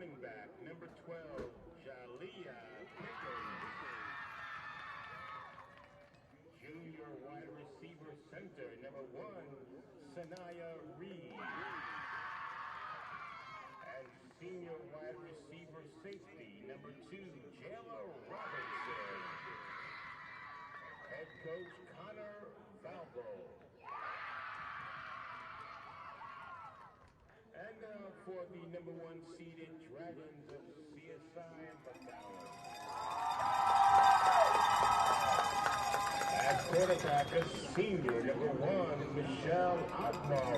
running back, number 12, Jaliyah Pickens. Junior wide receiver center, number 1, Sanaya Reed. And senior wide receiver safety, number 2, Jayla Robinson. Head coach Connor Valvo. And for the number 1 seeded Dragons of CSI McCown. At quarterback, a senior, number 1, Michelle Admar.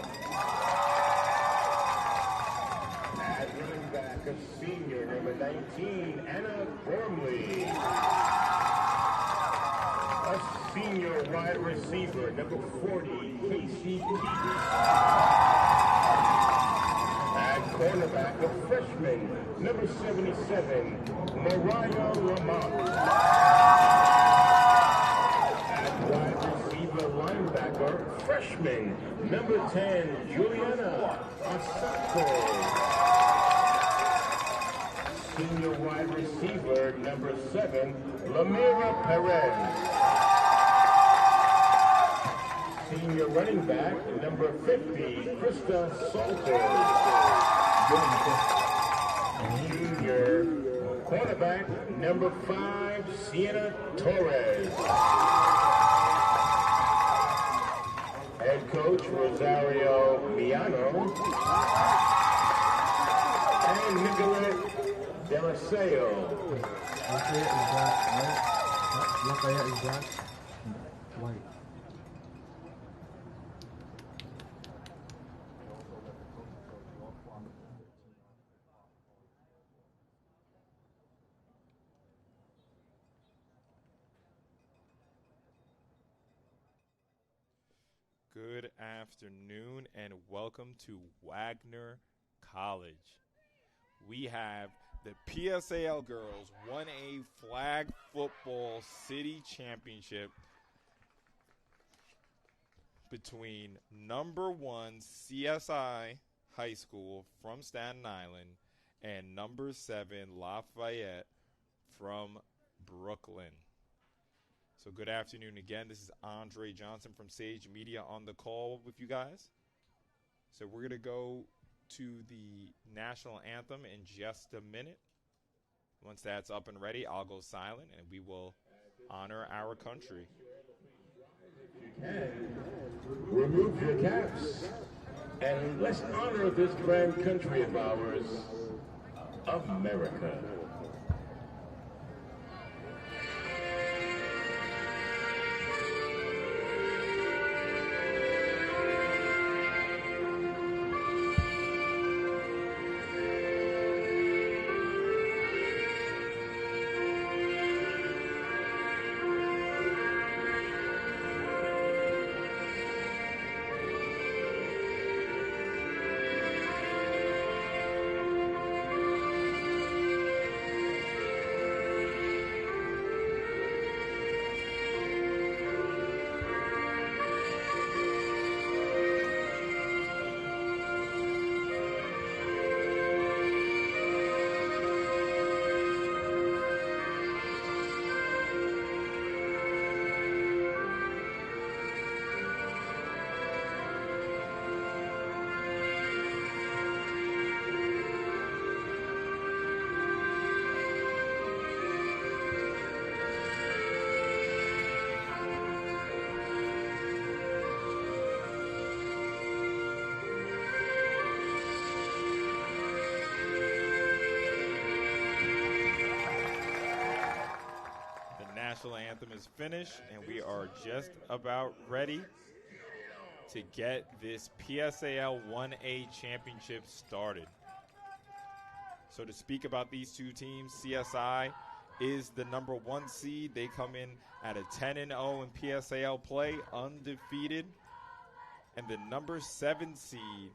At running back, a senior, number 19, Anna Gormley. A senior wide receiver, number 40, Casey Keats. At cornerback, a freshman, number 77, Mariah Lamont. At wide receiver linebacker, freshman, number 10, Juliana Asako. Senior wide receiver, number 7, Lamira Perez. Senior running back, number 50, Krista Salter. Junior quarterback, number 5, Sienna Torres. Head coach, Rosario Miano. And Nicolette Delaseo. Lafayette is black, right? Lafayette is black. White. Good afternoon and welcome to Wagner College. We have the PSAL Girls 1A Flag Football City Championship between number 1 CSI High School from Staten Island and number 7 Lafayette from Brooklyn. So good afternoon again. This is Andre Johnson from Sage Media on the call with you guys. So we're going to go to the national anthem in just a minute. Once that's up and ready, I'll go silent and we will honor our country. And remove your caps and let's honor this grand country of ours, America. National anthem is finished, and we are just about ready to get this PSAL 1A championship started. So to speak about these two teams, CSI is the number 1 seed. They come in at a 10-0 in PSAL play, undefeated. And the number 7 seed,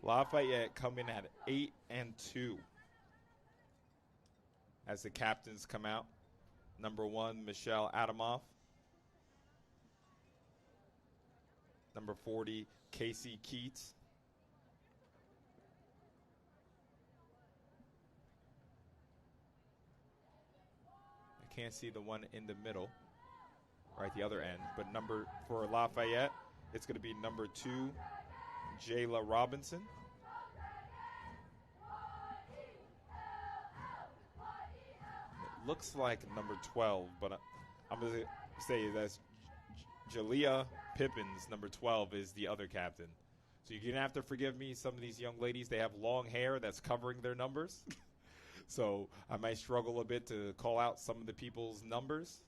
Lafayette, come in at 8-2. As the captains come out, number 1, Michelle Adamoff. Number 40, Casey Keats. can't see the one in the middle, right, the other end. But for Lafayette, it's going to be number 2, Jayla Robinson. It looks like number 12, but I'm going to say that's Jalea Pippins, number 12, is the other captain. So you're going to have to forgive me. Some of these young ladies, they have long hair that's covering their numbers. So I might struggle a bit to call out some of the people's numbers.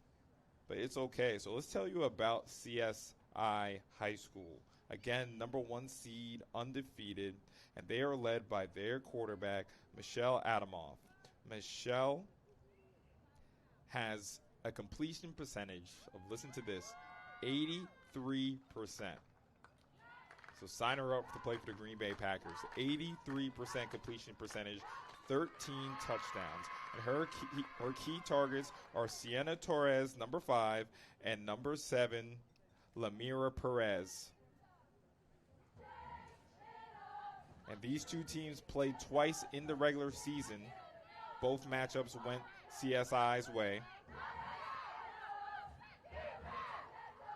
But it's okay. So let's tell you about CSI High School. Again, number 1 seed, undefeated. And they are led by their quarterback, Michelle Adamoff. Michelle has a completion percentage of, listen to this, 83%. So sign her up to play for the Green Bay Packers. 83% completion percentage, 13 touchdowns. And her key targets are Sienna Torres, number 5, and number 7, Lamira Perez. And these two teams played twice in the regular season. Both matchups went CSI's way.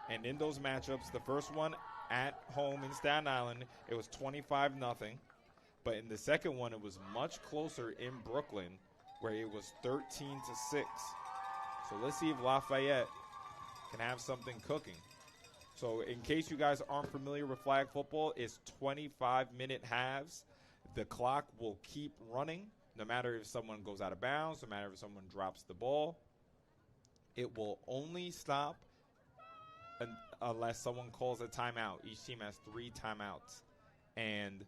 And in those matchups, the first one at home in Staten Island, it was 25-0. But in the second one, it was much closer in Brooklyn, where it was 13-6. So let's see if Lafayette can have something cooking. So in case you guys aren't familiar with flag football, it's 25-minute halves. The clock will keep running, no matter if someone goes out of bounds, no matter if someone drops the ball. It will only stop unless someone calls a timeout. Each team has 3 timeouts. And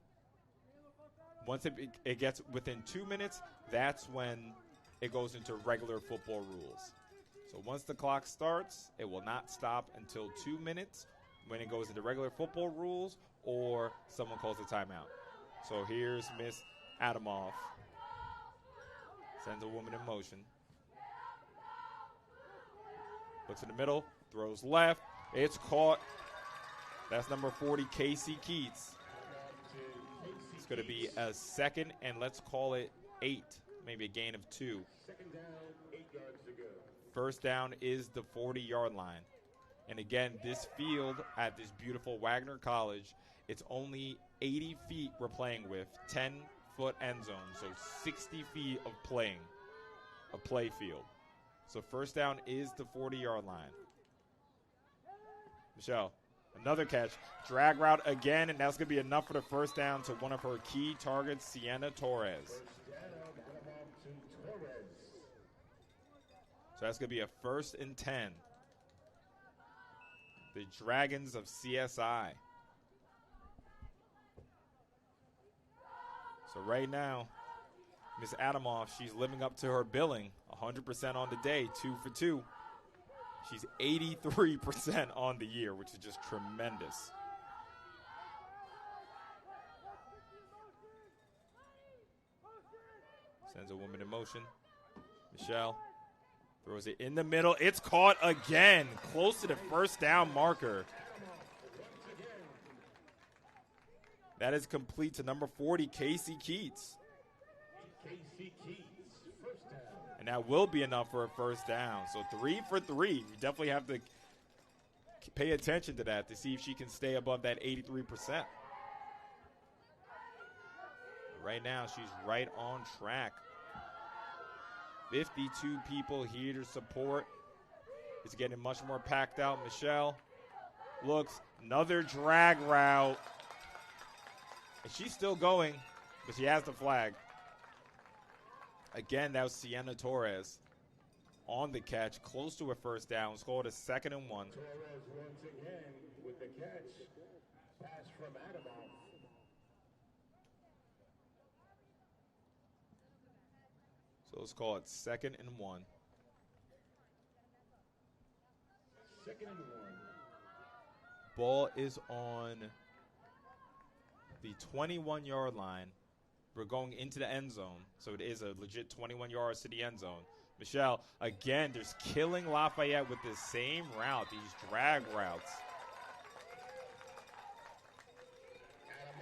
once it gets within 2 minutes, that's when it goes into regular football rules. So once the clock starts, it will not stop until 2 minutes when it goes into regular football rules or someone calls a timeout. So here's Miss Adamoff. Sends a woman in motion. Looks in the middle, throws left. It's caught. That's number 40, Casey Keats. It's going to be a second, and let's call it 8, maybe a gain of 2. Second down, 8 yards to go. First down is the 40-yard line. And again, this field at this beautiful Wagner College, it's only 80 feet we're playing with, 10-foot end zone, so 60 feet of play field. So first down is the 40-yard line. Michelle, another catch. Drag route again, and that's going to be enough for the first down to one of her key targets, Sienna Torres. So that's going to be a 1st and 10. The Dragons of CSI. So right now, Miss Adamoff, she's living up to her billing, 100% on the day, 2 for 2. She's 83% on the year, which is just tremendous. Sends a woman in motion. Michelle throws it in the middle. It's caught again, close to the first down marker. That is complete to number 40, Casey Keats. Casey Keats, first down. And that will be enough for a first down. So 3 for 3. You definitely have to pay attention to that to see if she can stay above that 83%. Right now, she's right on track. 52 people here to support. It's getting much more packed out. Michelle looks, another drag route. And she's still going, but she has the flag. Again, that was Sienna Torres on the catch, close to a first down, scored a 2nd and 1. Torres once again with the catch. Pass from Adamoff. So let's call it 2nd and 1. 2nd and 1. Ball is on the 21-yard line. We're going into the end zone, so it is a legit 21 yards to the end zone. Michelle, again, there's killing Lafayette with the same route, these drag routes.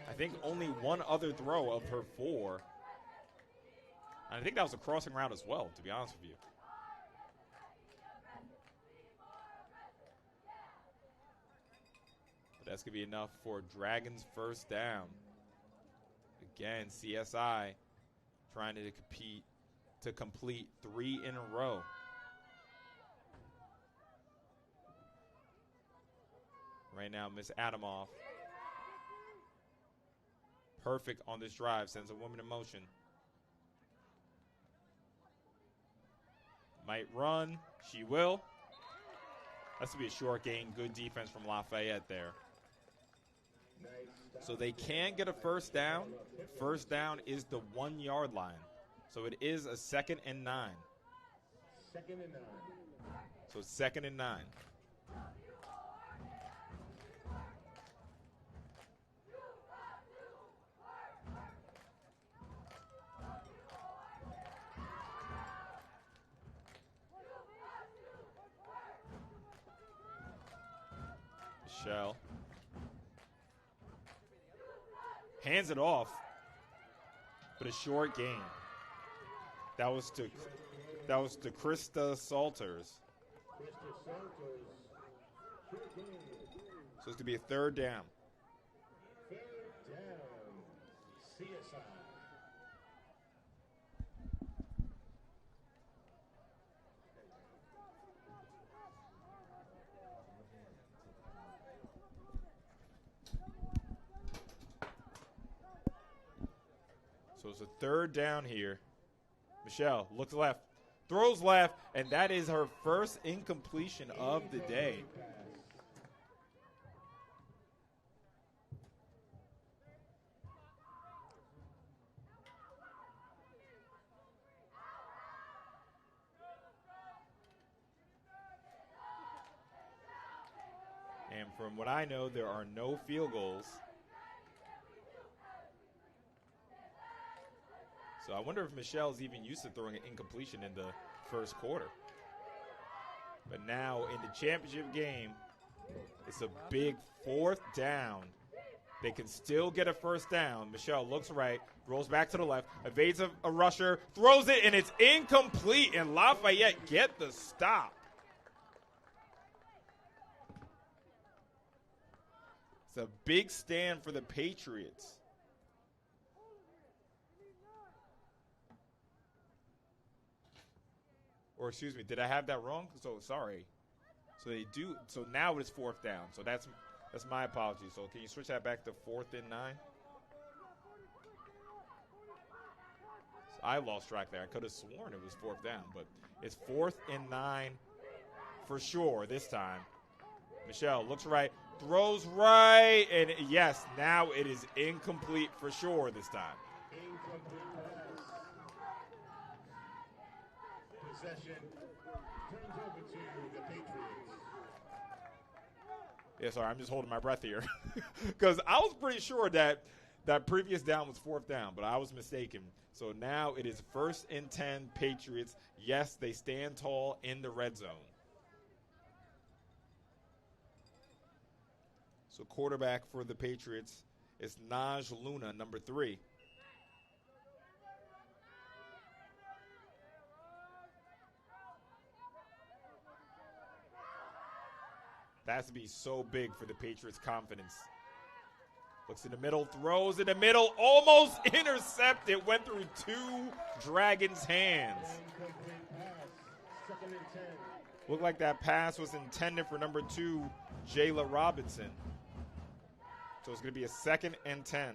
I think only one other throw of her 4. And I think that was a crossing route as well, to be honest with you. That's going to be enough for Dragons' first down. Again, CSI trying to compete to complete 3 in a row. Right now, Miss Adamoff. Perfect on this drive, sends a woman in motion. Might run, she will. That's going to be a short gain, good defense from Lafayette there. So they can get a first down. First down is the 1 yard line. So it is a 2nd and 9. 2nd and 9. So 2nd and 9. Michelle hands it off, but a short gain. That was to Krista Salters. So it's to be a 3rd down. 3rd down, CSI. So it's a 3rd down here. Michelle looks left, throws left, and that is her first incompletion of the day. And from what I know, there are no field goals. So I wonder if Michelle's even used to throwing an incompletion in the first quarter. But now in the championship game, it's a big 4th down. They can still get a first down. Michelle looks right, rolls back to the left, evades a rusher, throws it, and it's incomplete. And Lafayette get the stop. It's a big stand for the Patriots. Or excuse me, did I have that wrong? So sorry. So they do. So now it's 4th down. So that's my apology. So can you switch that back to 4th and 9? So I lost track there. I could have sworn it was 4th down, but it's 4th and 9 for sure this time. Michelle looks right, throws right, and yes, now it is incomplete for sure this time. Incomplete pass. Possession turns over to the Patriots. Yeah, sorry, I'm just holding my breath here. Because I was pretty sure that previous down was 4th down, but I was mistaken. So now it is 1st and 10 Patriots. Yes, they stand tall in the red zone. So quarterback for the Patriots is Naj Luna, number 3. That has to be so big for the Patriots' confidence. Looks in the middle, throws in the middle, almost intercepted. Went through 2 Dragons' hands. Pass, 2nd and 10. Looked like that pass was intended for number 2, Jayla Robinson. So it's going to be a 2nd and 10.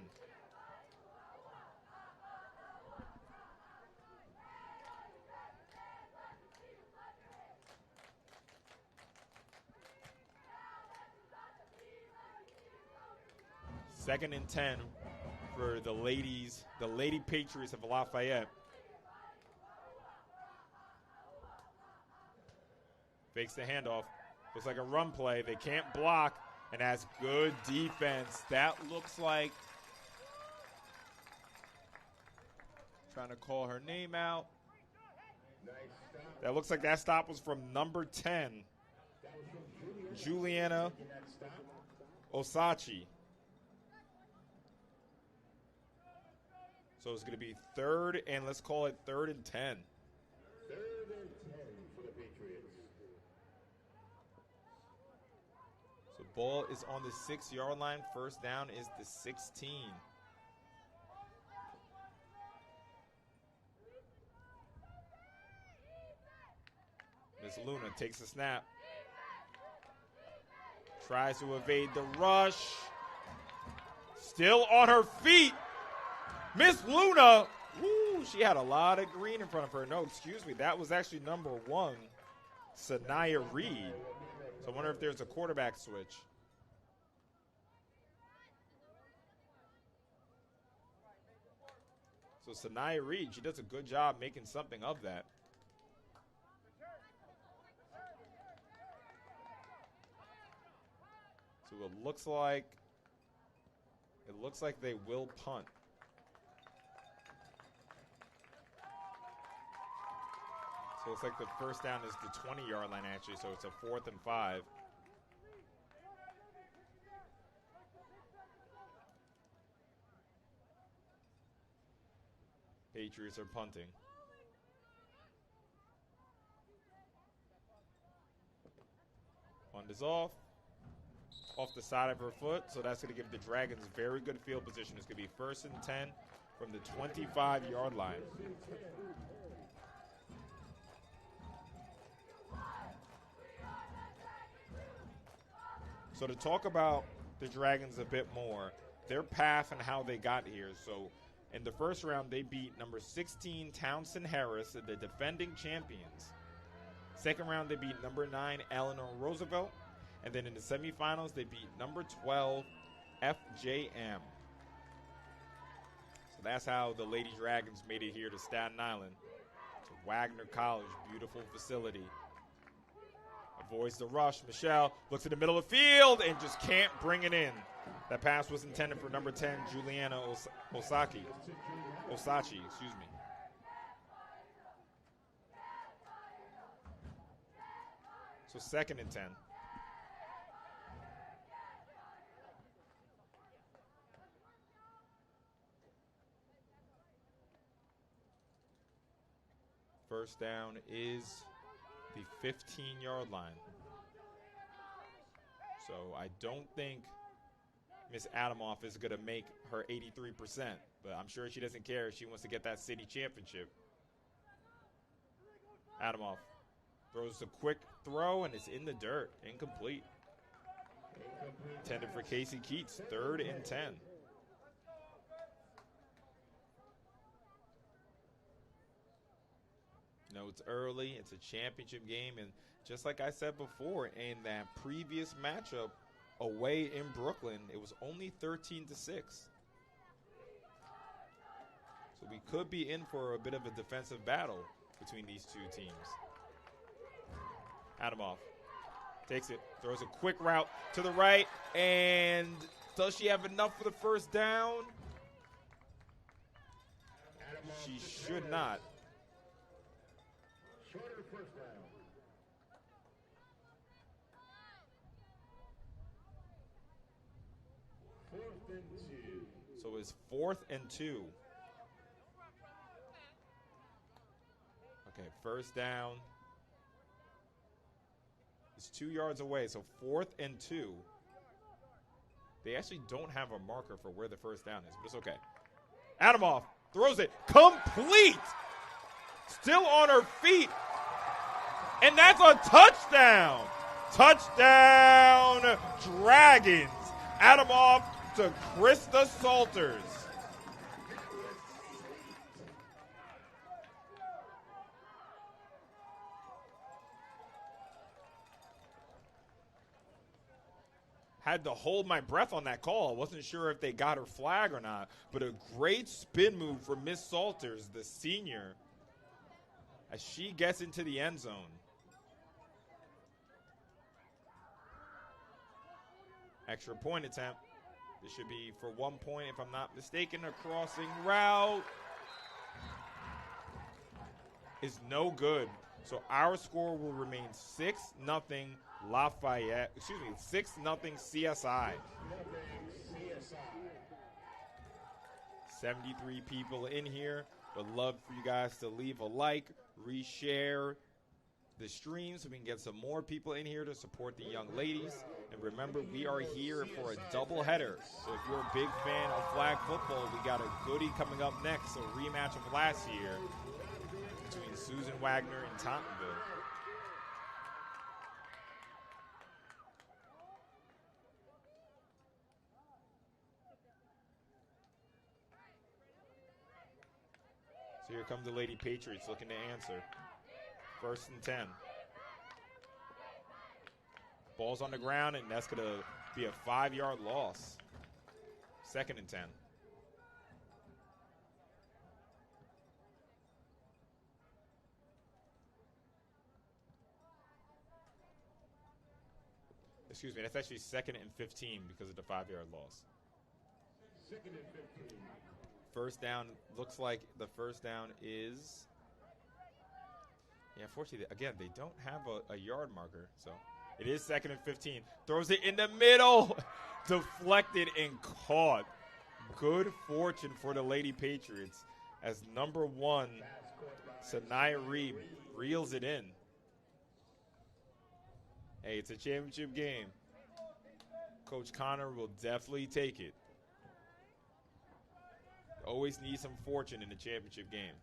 Second and 10 for the ladies, the Lady Patriots of Lafayette. Fakes the handoff. Looks like a run play. They can't block, and has good defense. That looks like trying to call her name out. Nice stop. That looks like that stop was from number 10, Juliana Osachi. So it's going to be 3rd, and let's call it 3rd and 10. 3rd and 10 for the Patriots. So Ball is on the 6-yard line. First down is the 16. Miss Luna takes a snap. Tries to evade the rush. Still on her feet. Miss Luna. Woo, she had a lot of green in front of her. No, excuse me. That was actually number 1, Sanaya Reed. So I wonder if there's a quarterback switch. So Sanaya Reed, she does a good job making something of that. So it looks like they will punt. So it looks like the first down is the 20-yard line actually, so it's a 4th and 5. Patriots are punting. Punt is off the side of her foot, so that's going to give the Dragons very good field position. It's going to be 1st and 10 from the 25-yard line. So to talk about the Dragons a bit more, their path and how they got here. So in the first round, they beat number 16 Townsend Harris, the defending champions. Second round, they beat number 9 Eleanor Roosevelt. And then in the semifinals, they beat number 12 FJM. So that's how the Lady Dragons made it here to Staten Island, to Wagner College. Beautiful facility. Avoids the rush. Michelle looks at the middle of the field and just can't bring it in. That pass was intended for number 10, Juliana Osachi, excuse me. So 2nd and 10. First down is the 15-yard line. So I don't think Miss Adamoff is going to make her 83%, but I'm sure she doesn't care. She wants to get that city championship. Adamoff throws a quick throw, and it's in the dirt. Incomplete. Intended for Casey Keats. 3rd and 10. No, it's early. It's a championship game, and just like I said before, in that previous matchup away in Brooklyn, it was only 13-6. So we could be in for a bit of a defensive battle between these two teams. Adamoff takes it, throws a quick route to the right, and does she have enough for the first down? She should not. Shorter first down. Fourth and 2. So it's 4th and 2. Okay, first down. It's 2 yards away, so 4th and 2. They actually don't have a marker for where the first down is, but it's okay. Adamoff throws it complete. Still on her feet. And that's a touchdown. Touchdown, Dragons. Adamoff to Krista Salters. Had to hold my breath on that call. I wasn't sure if they got her flag or not, but a great spin move from Miss Salters, the senior, as she gets into the end zone. Extra point attempt. This should be for 1 point, if I'm not mistaken. A crossing route is no good. So our score will remain 6-0 Lafayette. Excuse me, 6-0 CSI. 73 people in here. Would love for you guys to leave a like, reshare, the stream so we can get some more people in here to support the young ladies. And remember, we are here for a doubleheader. So if you're a big fan of flag football, we got a goodie coming up next, a rematch of last year between Susan Wagner and Tottenville. So here come the Lady Patriots looking to answer. 1st and 10. Ball's on the ground, and that's going to be a 5-yard loss. 2nd and 10. Excuse me, that's actually 2nd and 15 because of the 5-yard loss. 2nd and 15. First down, looks like the first down is, yeah, unfortunately, again, they don't have a yard marker, so it is 2nd and 15. Throws it in the middle, deflected and caught. Good fortune for the Lady Patriots as number 1, Sanaya Reed, reels it in. Hey, it's a championship game. Coach Connor will definitely take it. Always need some fortune in the championship game.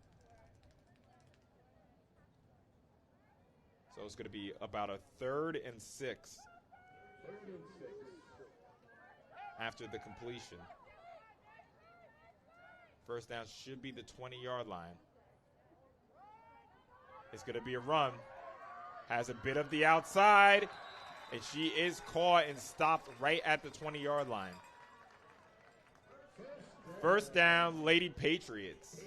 So it's going to be about a 3rd and 6 after the completion. First down should be the 20-yard line. It's going to be a run. Has a bit of the outside, and she is caught and stopped right at the 20-yard line. First down, Lady Patriots.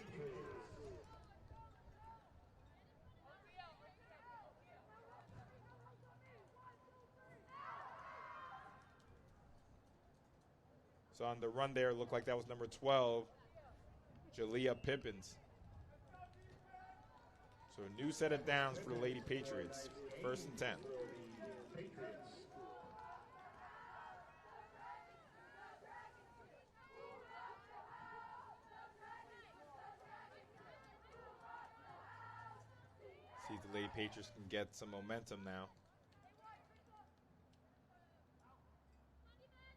So on the run there, it looked like that was number 12, Jalea Pippins. So a new set of downs for the Lady Patriots. 1st and 10. See if the Lady Patriots can get some momentum now.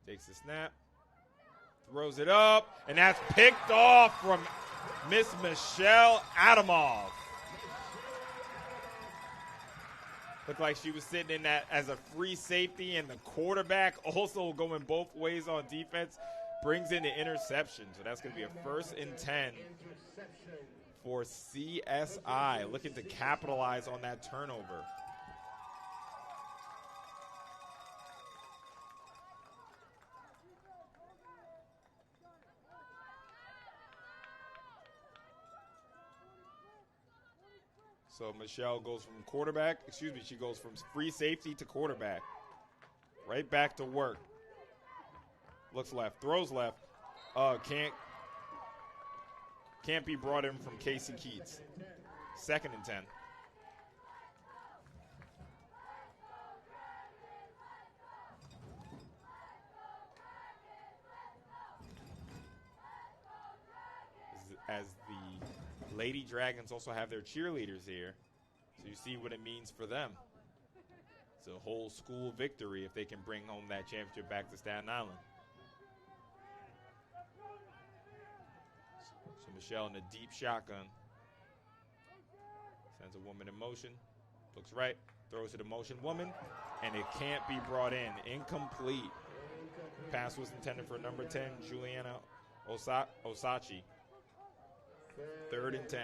Takes the snap. Throws it up. And that's picked off from Miss Michelle Adamov. Looked like she was sitting in that as a free safety, and the quarterback also going both ways on defense brings in the interception. So that's going to be a 1st and 10 for CSI, looking to capitalize on that turnover. So Michelle goes from she goes from free safety to quarterback. Right back to work. Looks left, throws left. Can't be brought in from Casey Keats. 2nd and 10. As the Lady Dragons also have their cheerleaders here, so you see what it means for them. It's a whole school victory if they can bring home that championship back to Staten Island. So Michelle in a deep shotgun. Sends a woman in motion. Looks right. Throws it in motion. Woman. And it can't be brought in. Incomplete. Pass was intended for number 10, Juliana Osachi. 3rd and 10.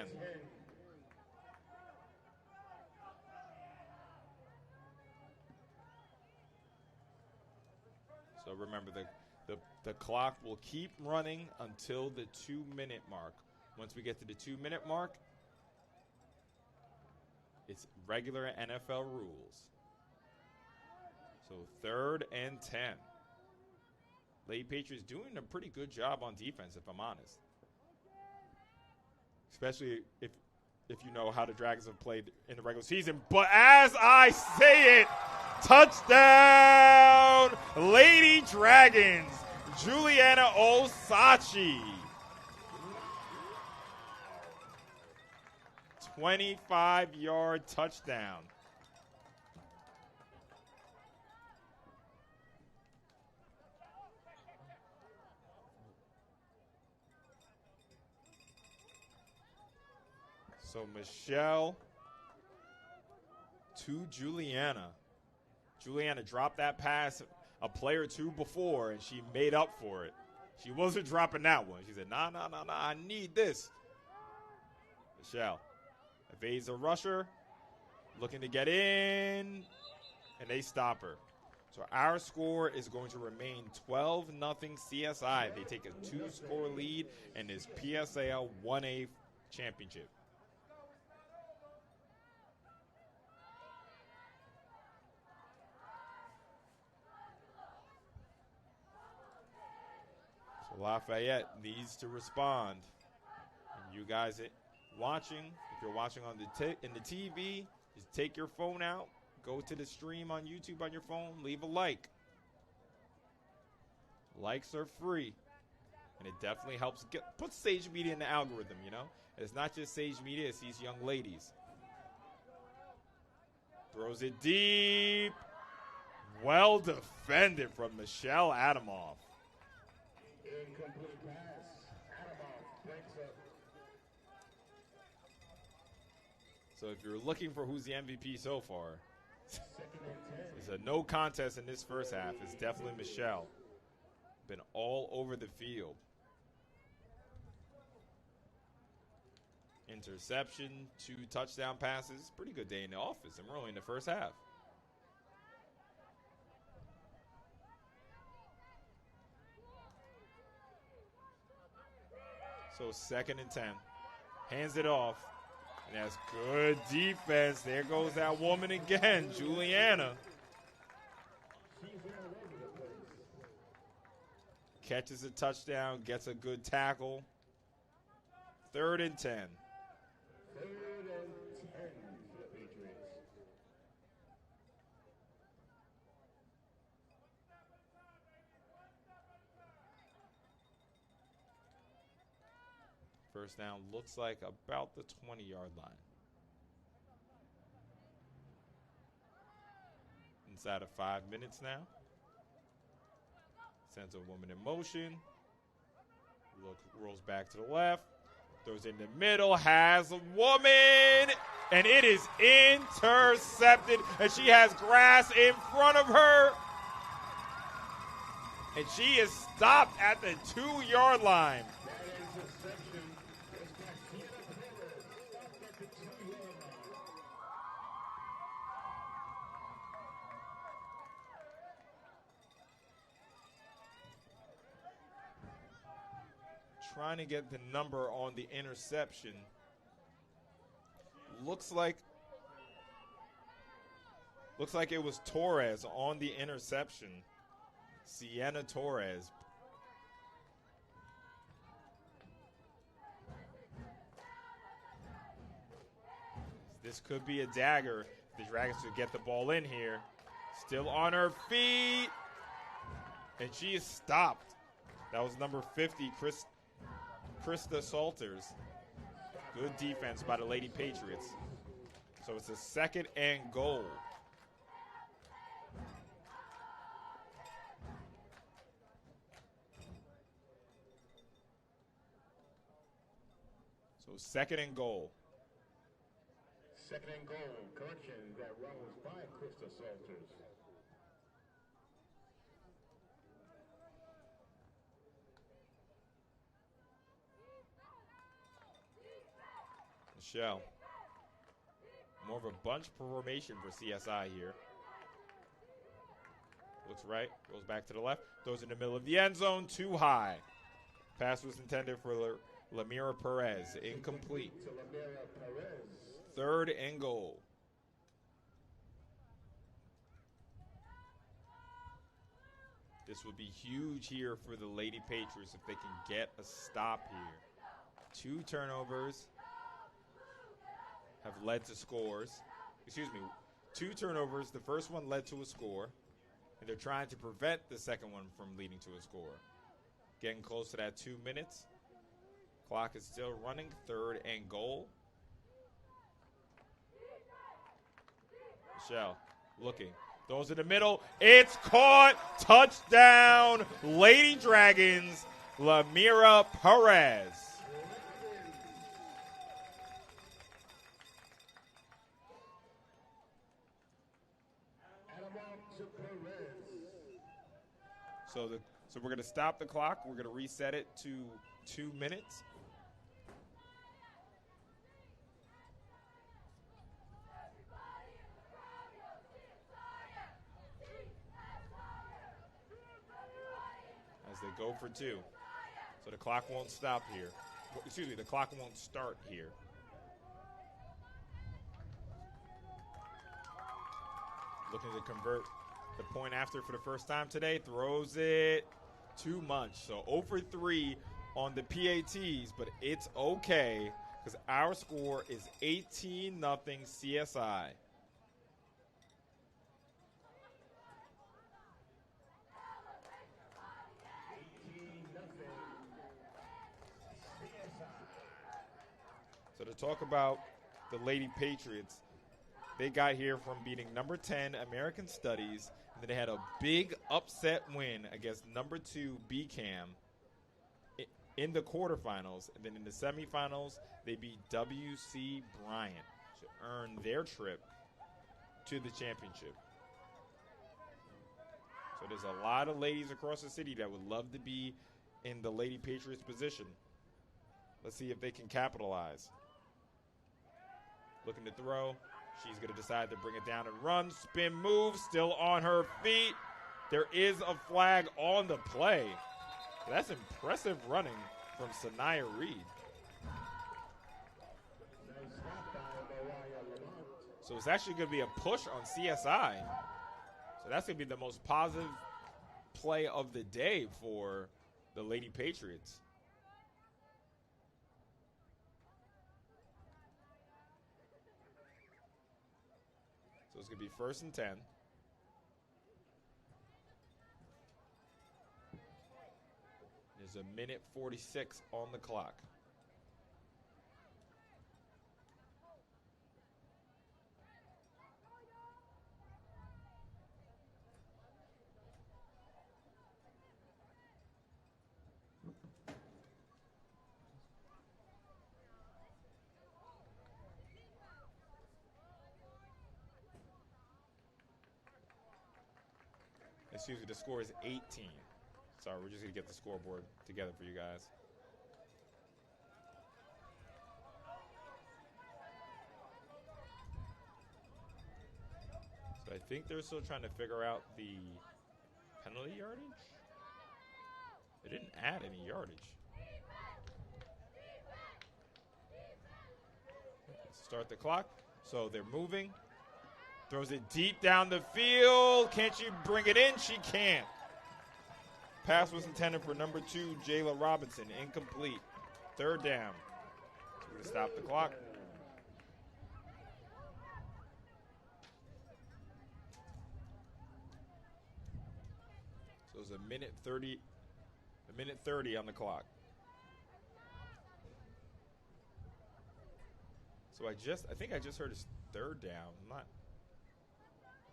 So remember, the clock will keep running until the 2-minute mark. Once we get to the 2-minute mark, it's regular NFL rules. So 3rd and 10. Lady Patriots doing a pretty good job on defense, if I'm honest. Especially if you know how the Dragons have played in the regular season. But as I say it, touchdown, Lady Dragons, Juliana Osachi. 25-yard touchdown. So Michelle to Juliana. Juliana dropped that pass a play or two before, and she made up for it. She wasn't dropping that one. She said, nah, I need this. Michelle evades a rusher, looking to get in, and they stop her. So our score is going to remain 12-0 CSI. They take a 2-score lead in this PSAL 1A championship. So Lafayette needs to respond. And you guys watching, if you're watching on in the TV, just take your phone out, go to the stream on YouTube on your phone, leave a like. Likes are free, and it definitely helps put Sage Media in the algorithm, you know? It's not just Sage Media, it's these young ladies. Throws it deep. Well defended from Michelle Adamoff. Incomplete pass. Adamoff breaks up. So if you're looking for who's the MVP so far, it's a no contest in this first half. It's definitely Michelle. Been all over the field. Interception, 2 touchdown passes. Pretty good day in the office, and we're only in the first half. So 2nd and 10. Hands it off. And that's good defense. There goes that woman again, Juliana. Catches a touchdown, gets a good tackle. 3rd and 10. 3rd and 10 for the Patriots. First down looks like about the 20-yard line. Inside of 5 minutes now. Sends a woman in motion. Rolls back to the left. Throws in the middle. Has a woman. And it is intercepted. And she has grass in front of her. And she is stopped at the 2-yard line. Trying to get the number on the interception. Looks like it was Torres on the interception. Sienna Torres. This could be a dagger. The Dragons could get the ball in here. Still on her feet. And she is stopped. That was number 50, Krista Salters. Good defense by the Lady Patriots. So it's a 2nd and goal. So 2nd and goal. 2nd and goal. Correction, that run was by Krista Salters. Michelle. More of a bunch formation for CSI here. Looks right, goes back to the left, throws in the middle of the end zone, too high. Pass was intended for Lamira Perez, incomplete. 3rd and goal. This would be huge here for the Lady Patriots if they can get a stop here. 2 turnovers have led to scores. 2 turnovers. The first one led to a score, and they're trying to prevent the second one from leading to a score. Getting close to that 2 minutes. Clock is still running. 3rd and goal. Michelle looking. Those in the middle. It's caught. Touchdown. Lady Dragons. Lamira Perez. So we're going to stop the clock. We're going to reset it to 2 minutes. As they go for 2. So the clock won't stop here. Excuse me, the clock won't start here. Looking to convert the point after for the first time today. Throws it too much. So 0 for 3 on the PATs, but it's okay because our score is 18-0 CSI. So to talk about the Lady Patriots, they got here from beating number 10 American Studies, and then they had a big upset win against number 2 BCAM in the quarterfinals, and then in the semifinals they beat WC Bryant to earn their trip to the championship. So there's a lot of ladies across the city that would love to be in the Lady Patriots position. Let's see if they can capitalize. Looking to throw. She's going to decide to bring it down and run. Spin move, still on her feet. There is a flag on the play. That's impressive running from Sanaya Reed. So it's actually going to be a push on CSI. So that's going to be the most positive play of the day for the Lady Patriots. So it's going to be 1st and 10. There's a minute 46 on the clock. Excuse me, the score is 18. Sorry, we're just going to get the scoreboard together for you guys. So I think they're still trying to figure out the penalty yardage. They didn't add any yardage. Start the clock. So they're moving. Throws it deep down the field. Can she bring it in? She can't. Pass was intended for number 2, Jayla Robinson. Incomplete. 3rd down. So we're going to stop the clock. So it's a minute 30 on the clock. So I think I just heard it's 3rd down.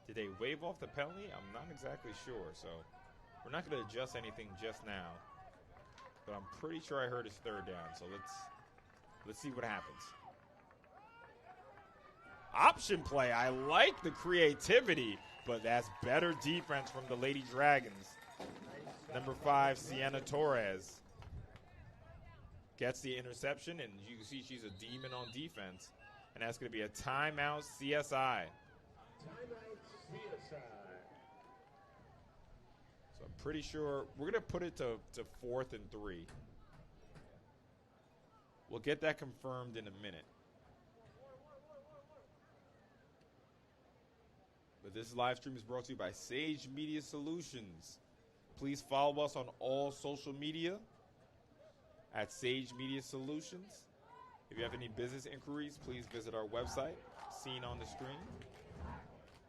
Did they wave off the penalty? I'm not exactly sure. So we're not going to adjust anything just now. But I'm pretty sure I heard it's 3rd down. So let's see what happens. Option play. I like the creativity, but that's better defense from the Lady Dragons. Number 5, Sienna Torres gets the interception, and you can see she's a demon on defense. And that's going to be a timeout CSI. So I'm pretty sure we're going to put it to 4th and 3. We'll get that confirmed in a minute. But this live stream is brought to you by Sage Media Solutions. Please follow us on all social media at Sage Media Solutions. If you have any business inquiries, please visit our website, seen on the screen.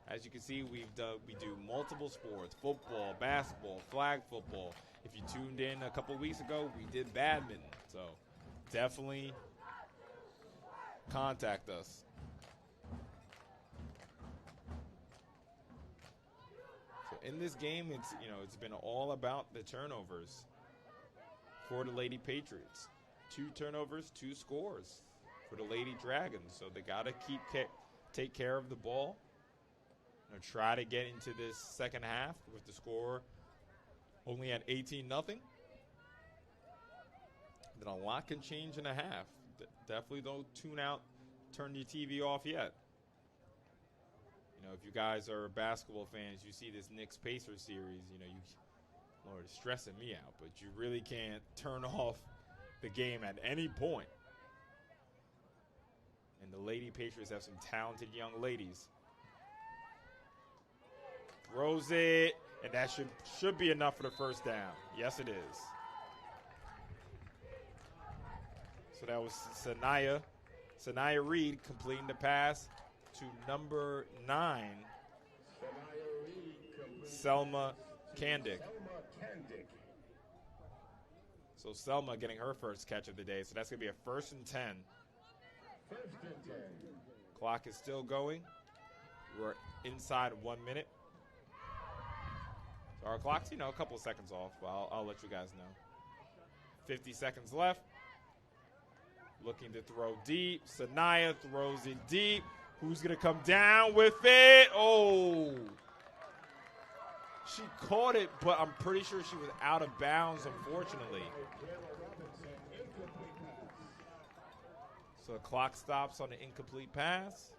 As you can see, we do multiple sports: football, basketball, flag football. If you tuned in a couple weeks ago, we did badminton. So definitely contact us. So in this game, it's been all about the turnovers for the Lady Patriots. 2 turnovers, 2 scores for the Lady Dragons. So they got to take care of the ball. Try to get into this second half with the score only at 18-0. Then a lot can change in a half. Definitely don't tune out, turn your TV off yet. You know, if you guys are basketball fans, you see this Knicks-Pacers series, you know, Lord, it's stressing me out, but you really can't turn off the game at any point. And the Lady Patriots have some talented young ladies. Throws it, and that should be enough for the first down. Yes, it is. So that was Sanaya Reed completing the pass to number 9, Selma Kandick. So Selma getting her first catch of the day. So that's going to be a 1st and 10. Clock is still going. We're inside 1 minute. So our clock's, you know, a couple of seconds off. But I'll let you guys know. 50 seconds left. Looking to throw deep. Sanaya throws it deep. Who's going to come down with it? Oh. She caught it, but I'm pretty sure she was out of bounds, unfortunately. So the clock stops on the incomplete pass.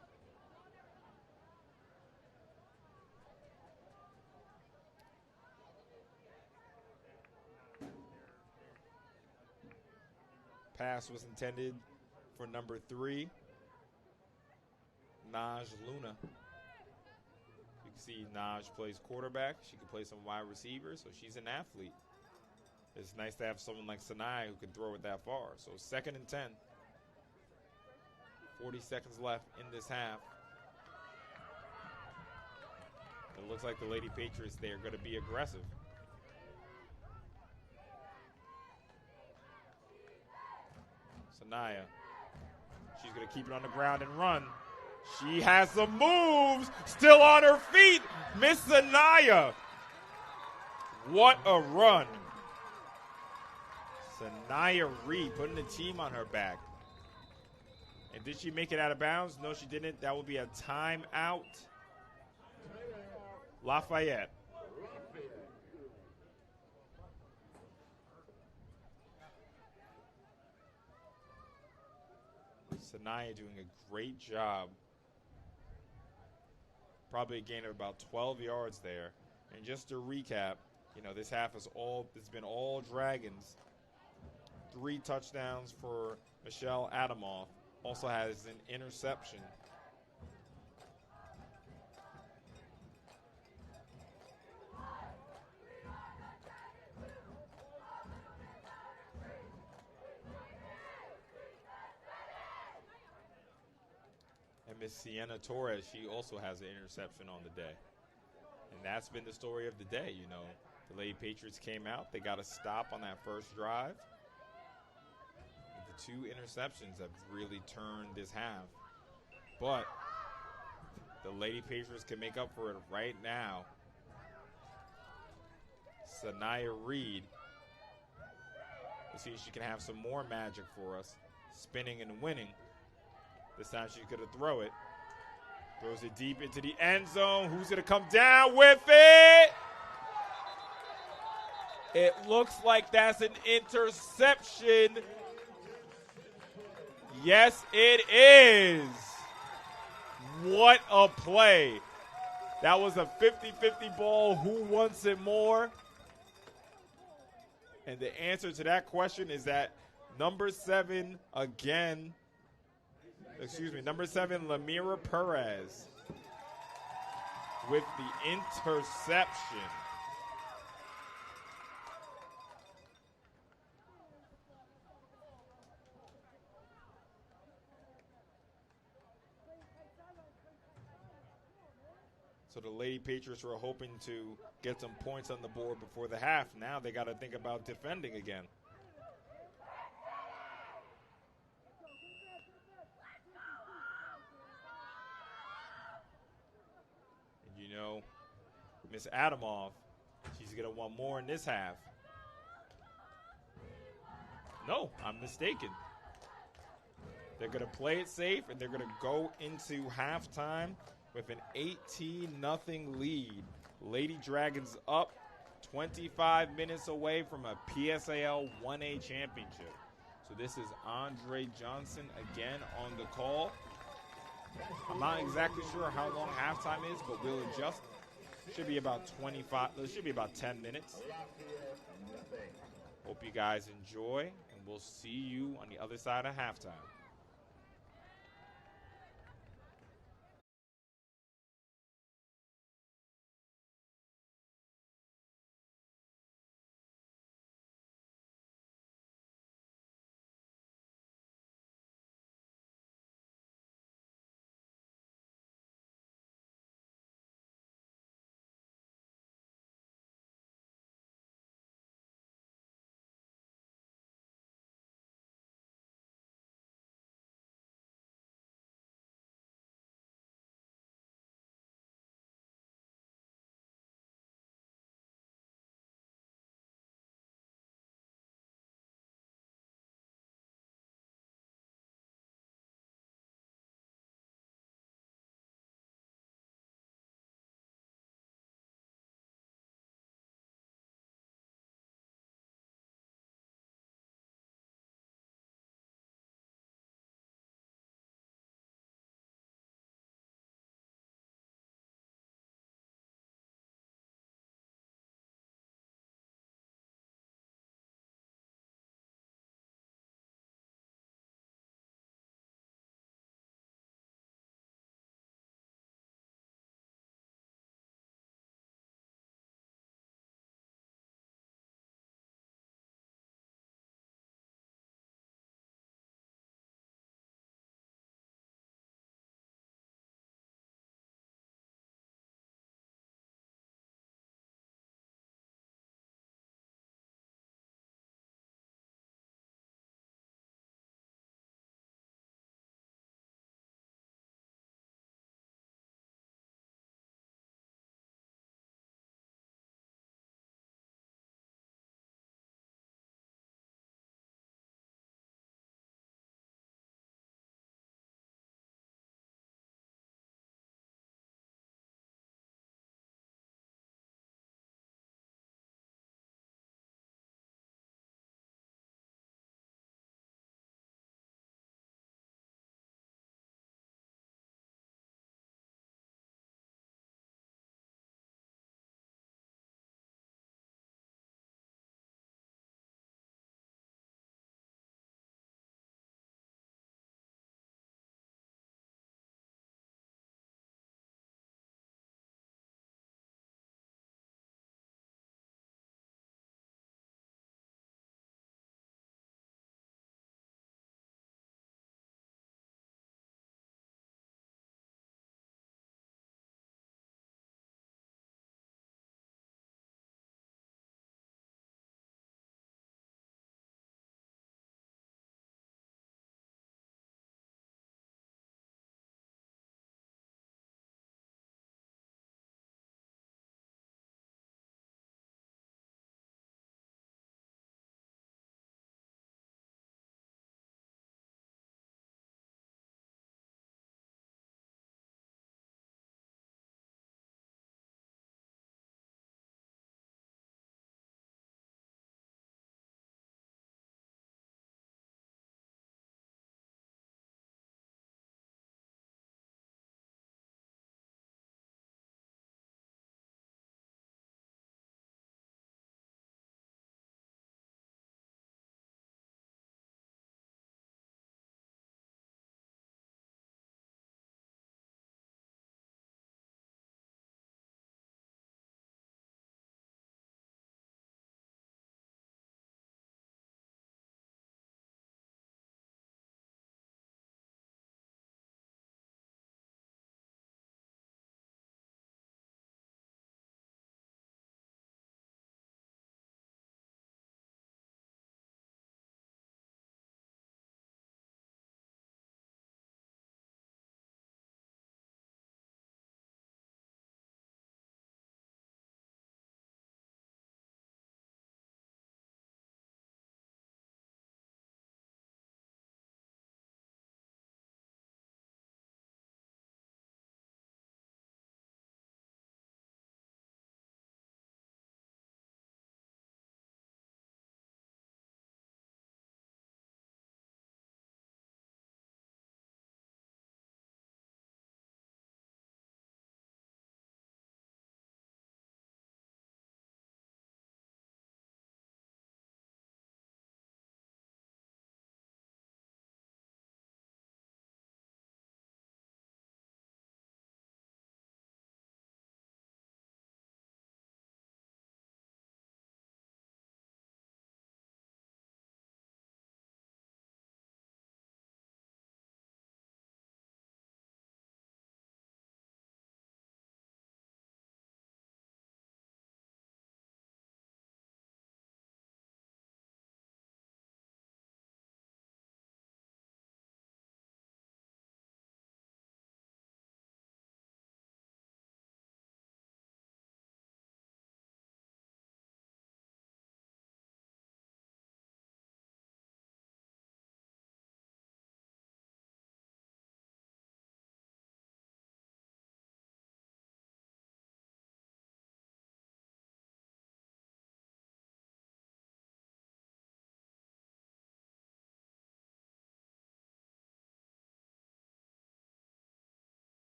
Pass was intended for number 3, Naj Luna. You can see Naj plays quarterback. She can play some wide receiver, so she's an athlete. It's nice to have someone like Sanai who can throw it that far. So 2nd and 10. 40 seconds left in this half. It looks like the Lady Patriots, they are going to be aggressive. Sanaya, she's going to keep it on the ground and run. She has some moves, still on her feet. Miss Sanaya. What a run. Sanaya Reed putting the team on her back. And did she make it out of bounds? No, she didn't. That will be a timeout. Lafayette. Sanaya doing a great job. Probably a gain of about 12 yards there. And just to recap, you know, this half is it's been all Dragons. 3 touchdowns for Michelle Adamoff. Also has an interception. And Miss Sienna Torres, she also has an interception on the day. And that's been the story of the day, you know. The Lady Patriots came out. They got a stop on that first drive. The 2 interceptions have really turned this half. But the Lady Patriots can make up for it right now. Sanaya Reed. Let's see if she can have some more magic for us. Spinning and winning. This time she's going to throw it. Throws it deep into the end zone. Who's going to come down with it? It looks like that's an interception. Yes, it is. What a play. That was a 50-50 ball. Who wants it more? And the answer to that question is that number 7 again. Number 7, Lamira Perez with the interception. So the Lady Patriots were hoping to get some points on the board before the half. Now they got to think about defending again. And you know, Miss Adamoff, she's going to want more in this half. No, I'm mistaken. They're going to play it safe, and they're going to go into halftime with an 18-0 lead. Lady Dragons up 25 minutes away from a PSAL 1A championship. So this is Andre Johnson again on the call. I'm not exactly sure how long halftime is, but we'll adjust. Should be about 25. It should be about 10 minutes. Hope you guys enjoy, and we'll see you on the other side of halftime.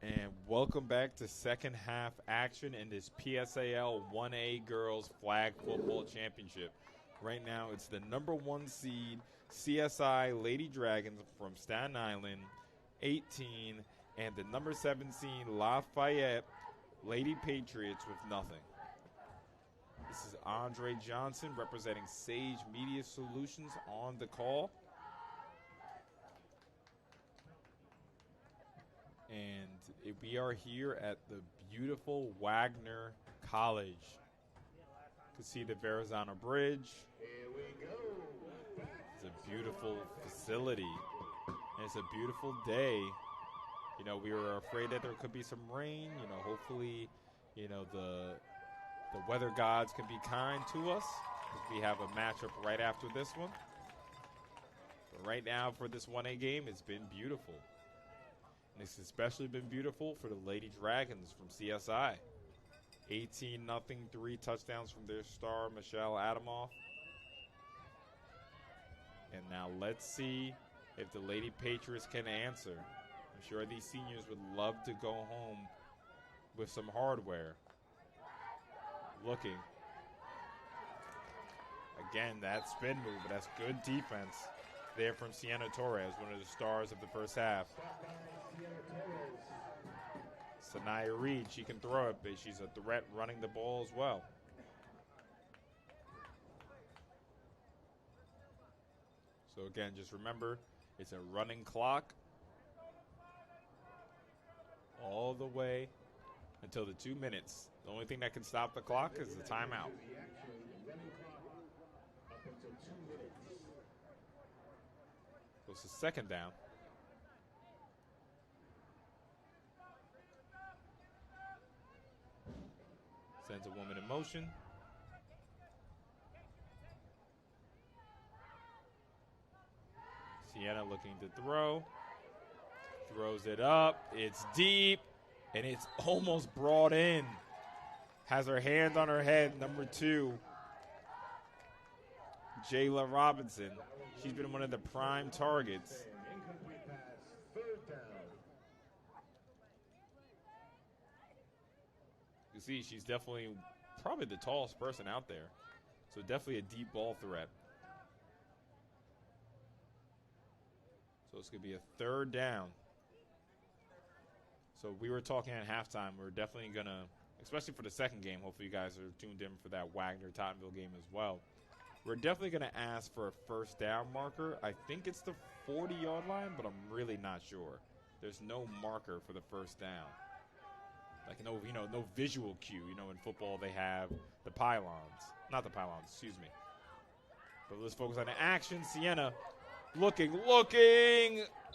And welcome back to second half action in this PSAL 1A Girls Flag Football Championship. Right now, it's the number 1 seed CSI Lady Dragons from Staten Island, 18, and the number 7 seed Lafayette Lady Patriots with nothing. This is Andre Johnson representing Sage Media Solutions on the call. And we are here at the beautiful Wagner College. You can see the Verrazano Bridge. Here we go. It's a beautiful facility. And it's a beautiful day. You know, we were afraid that there could be some rain. You know, hopefully, you know, the weather gods can be kind to us. We have a matchup right after this one. But right now for this 1A game, it's been beautiful. And it's especially been beautiful for the Lady Dragons from CSI. 18-0, 3 touchdowns from their star, Michelle Adamoff. And now let's see if the Lady Patriots can answer. I'm sure these seniors would love to go home with some hardware. Looking. Again, that spin move, but that's good defense there from Sienna Torres, one of the stars of the first half. Sanaya Reed, she can throw it, but she's a threat running the ball as well. So again, just remember, it's a running clock all the way until the 2 minutes. The only thing that can stop the clock is the timeout. So it's a second down. Sends a woman in motion. Sienna looking to throw. Throws it up. It's deep. And it's almost brought in. Has her hand on her head, number 2. Jayla Robinson. She's been one of the prime targets. You see, she's definitely probably the tallest person out there. So definitely a deep ball threat. So it's going to be a third down. So we were talking at halftime. We're definitely going to, especially for the second game, hopefully you guys are tuned in for that Wagner-Tottenville game as well. We're definitely going to ask for a first down marker. I think it's the 40-yard line, but I'm really not sure. There's no marker for the first down. Like no visual cue. You know, in football they have the pylons. Not the pylons, excuse me. But let's focus on the action. Sienna looking,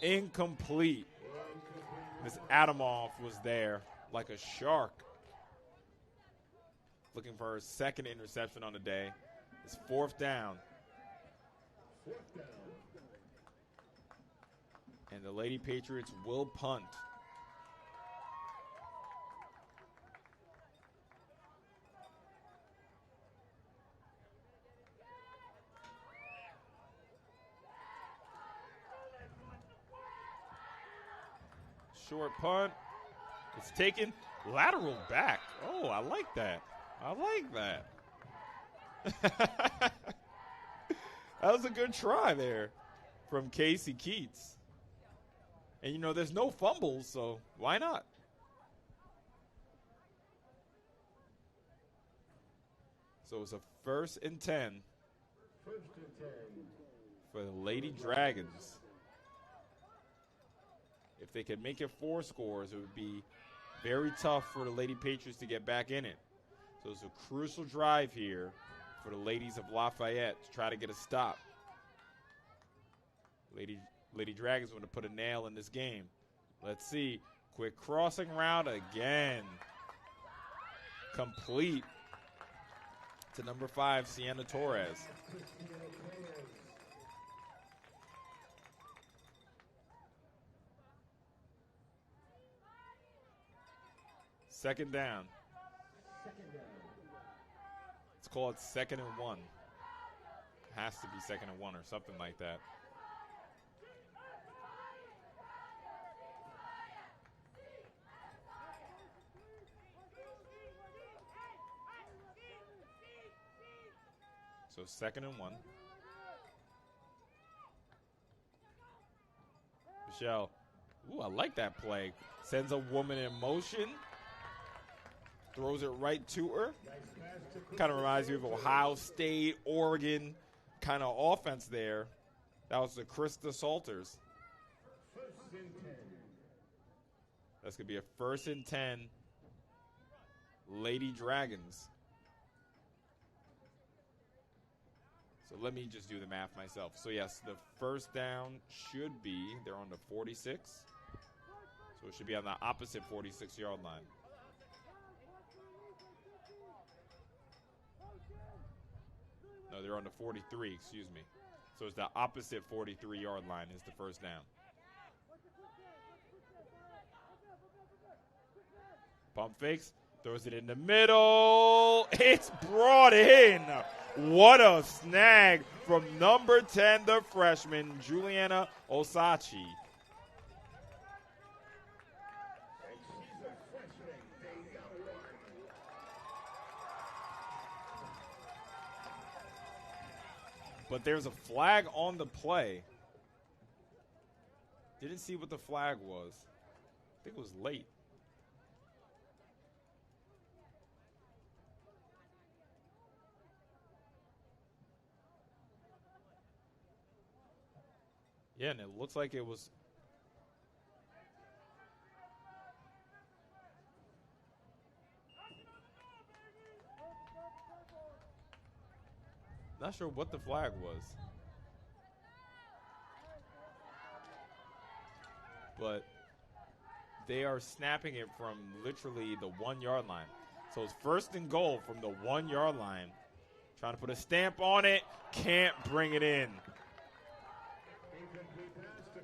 incomplete. Miss Adamoff was there like a shark. Looking for her second interception on the day. It's fourth down. And the Lady Patriots will punt. Short punt. It's taken lateral back. Oh, I like that. I like that. That was a good try there from Casey Keats. And, you know, there's no fumbles, so why not? So it's a 1st and 10 for the Lady Dragons. If they could make it 4 scores, it would be very tough for the Lady Patriots to get back in it. So it's a crucial drive here for the ladies of Lafayette to try to get a stop. Lady Dragons want to put a nail in this game. Let's see. Quick crossing route again. Complete to number 5, Sienna Torres. Second down. It's called 2nd and 1. Has to be 2nd and 1 or something like that. So 2nd and 1. Michelle. Ooh, I like that play. Sends a woman in motion. Throws it right to her. Kind of reminds me of Ohio State, Oregon kind of offense there. That was the Krista Salters. That's going to be a 1st and 10. Lady Dragons. So let me just do the math myself. So, yes, the first down should be, they're on the 46. So it should be on the opposite 46-yard line. No, they're on the 43, excuse me. So it's the opposite 43-yard line is the first down. Pump fakes, throws it in the middle. It's brought in. What a snag from number 10, the freshman, Juliana Osachi. But there's a flag on the play. Didn't see what the flag was. I think it was late. Yeah, and it looks like it was. Not sure what the flag was. But they are snapping it from literally the 1-yard line. So it's 1st and goal from the 1-yard line. Trying to put a stamp on it. Can't bring it in.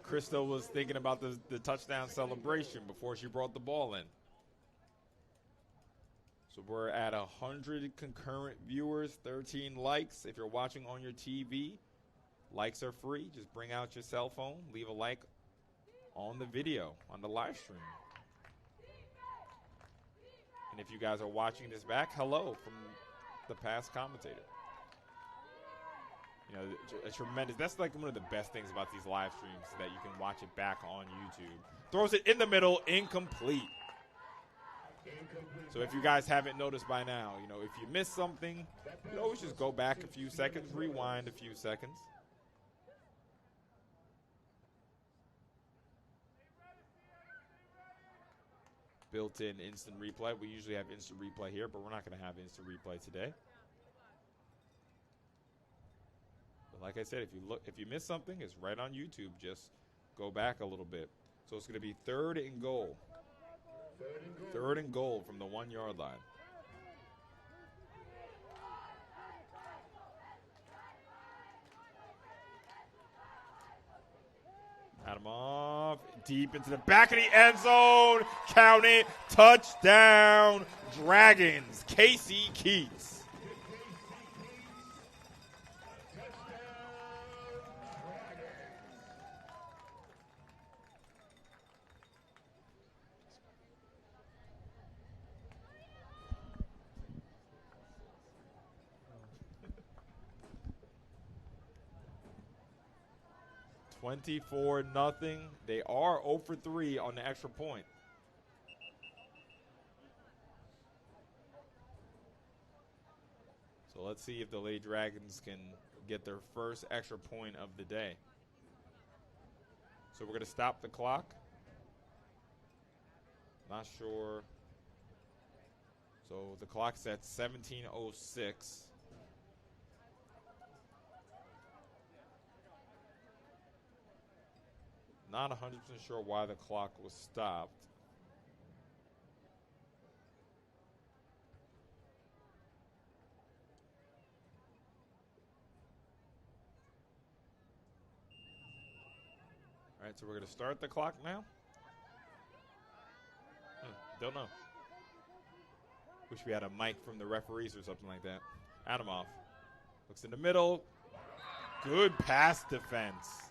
Crystal was thinking about the touchdown celebration before she brought the ball in. So we're at 100 concurrent viewers, 13 likes. If you're watching on your TV, likes are free. Just bring out your cell phone, leave a like on the video, on the live stream. And if you guys are watching this back, hello from the past commentator. You know, a tremendous, that's like one of the best things about these live streams, that you can watch it back on YouTube. Throws it in the middle, incomplete. So if you guys haven't noticed by now, you know, if you missed something, you can always just go back a few seconds, rewind a few seconds. Built-in instant replay. We usually have instant replay here, but we're not going to have instant replay today. But like I said, if you miss something, it's right on YouTube. Just go back a little bit. So it's going to be 3rd and goal. 3rd and goal from the 1-yard line. Adamov deep into the back of the end zone. Count it. Touchdown. Dragons. Casey Keats. $24-0. They are 0 for 3 on the extra point. So let's see if the Lady Dragons can get their first extra point of the day. So we're going to stop the clock. Not sure. So the clock's at 17:06. Not 100% sure why the clock was stopped. All right, so we're going to start the clock now. Don't know. Wish we had a mic from the referees or something like that. Adamov looks in the middle. Good pass defense.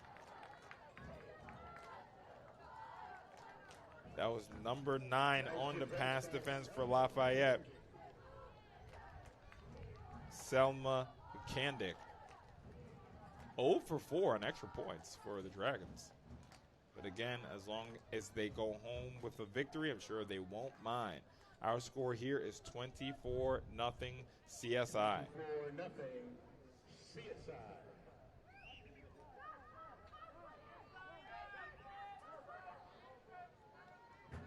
That was number 9 on the pass defense for Lafayette. Selma Kandick. 0 for 4 on extra points for the Dragons. But again, as long as they go home with a victory, I'm sure they won't mind. Our score here is 24-0 CSI. 24-0 CSI.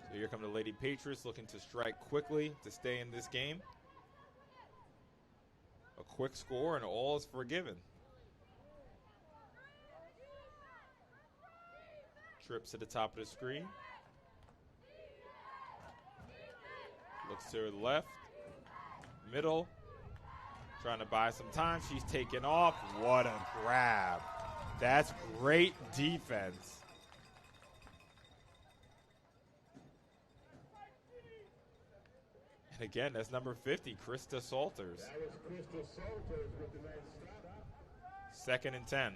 So here come the Lady Patriots looking to strike quickly to stay in this game. A quick score and all is forgiven. Trips to the top of the screen. Looks to the left. Middle. Trying to buy some time. She's taken off. What a grab. That's great defense. And again, that's number 50, Krista Salters. That was Krista Salters with the nice stop. 2nd and 10.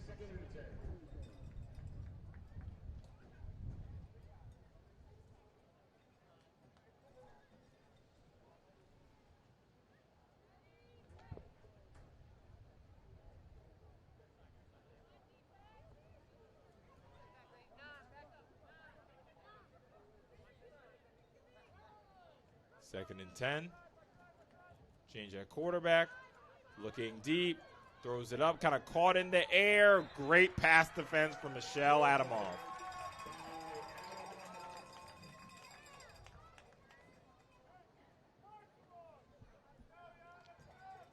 2nd and 10. Second and 10. Change at quarterback. Looking deep. Throws it up. Kind of caught in the air. Great pass defense from Michelle Adamov.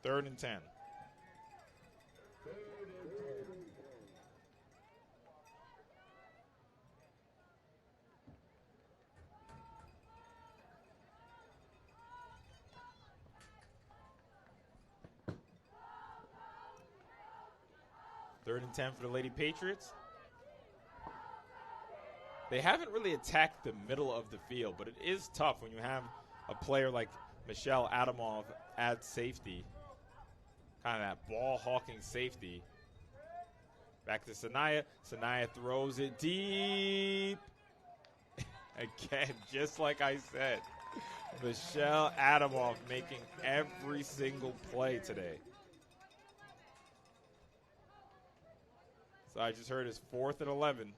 Third and 10. Third and 10 for the Lady Patriots. They haven't really attacked the middle of the field, but it is tough when you have a player like Michelle Adamov at safety. Kind of that ball-hawking safety. Back to Sanaya. Sanaya throws it deep. Again, just like I said, Michelle Adamov making every single play today. So I just heard it's 4th and 11.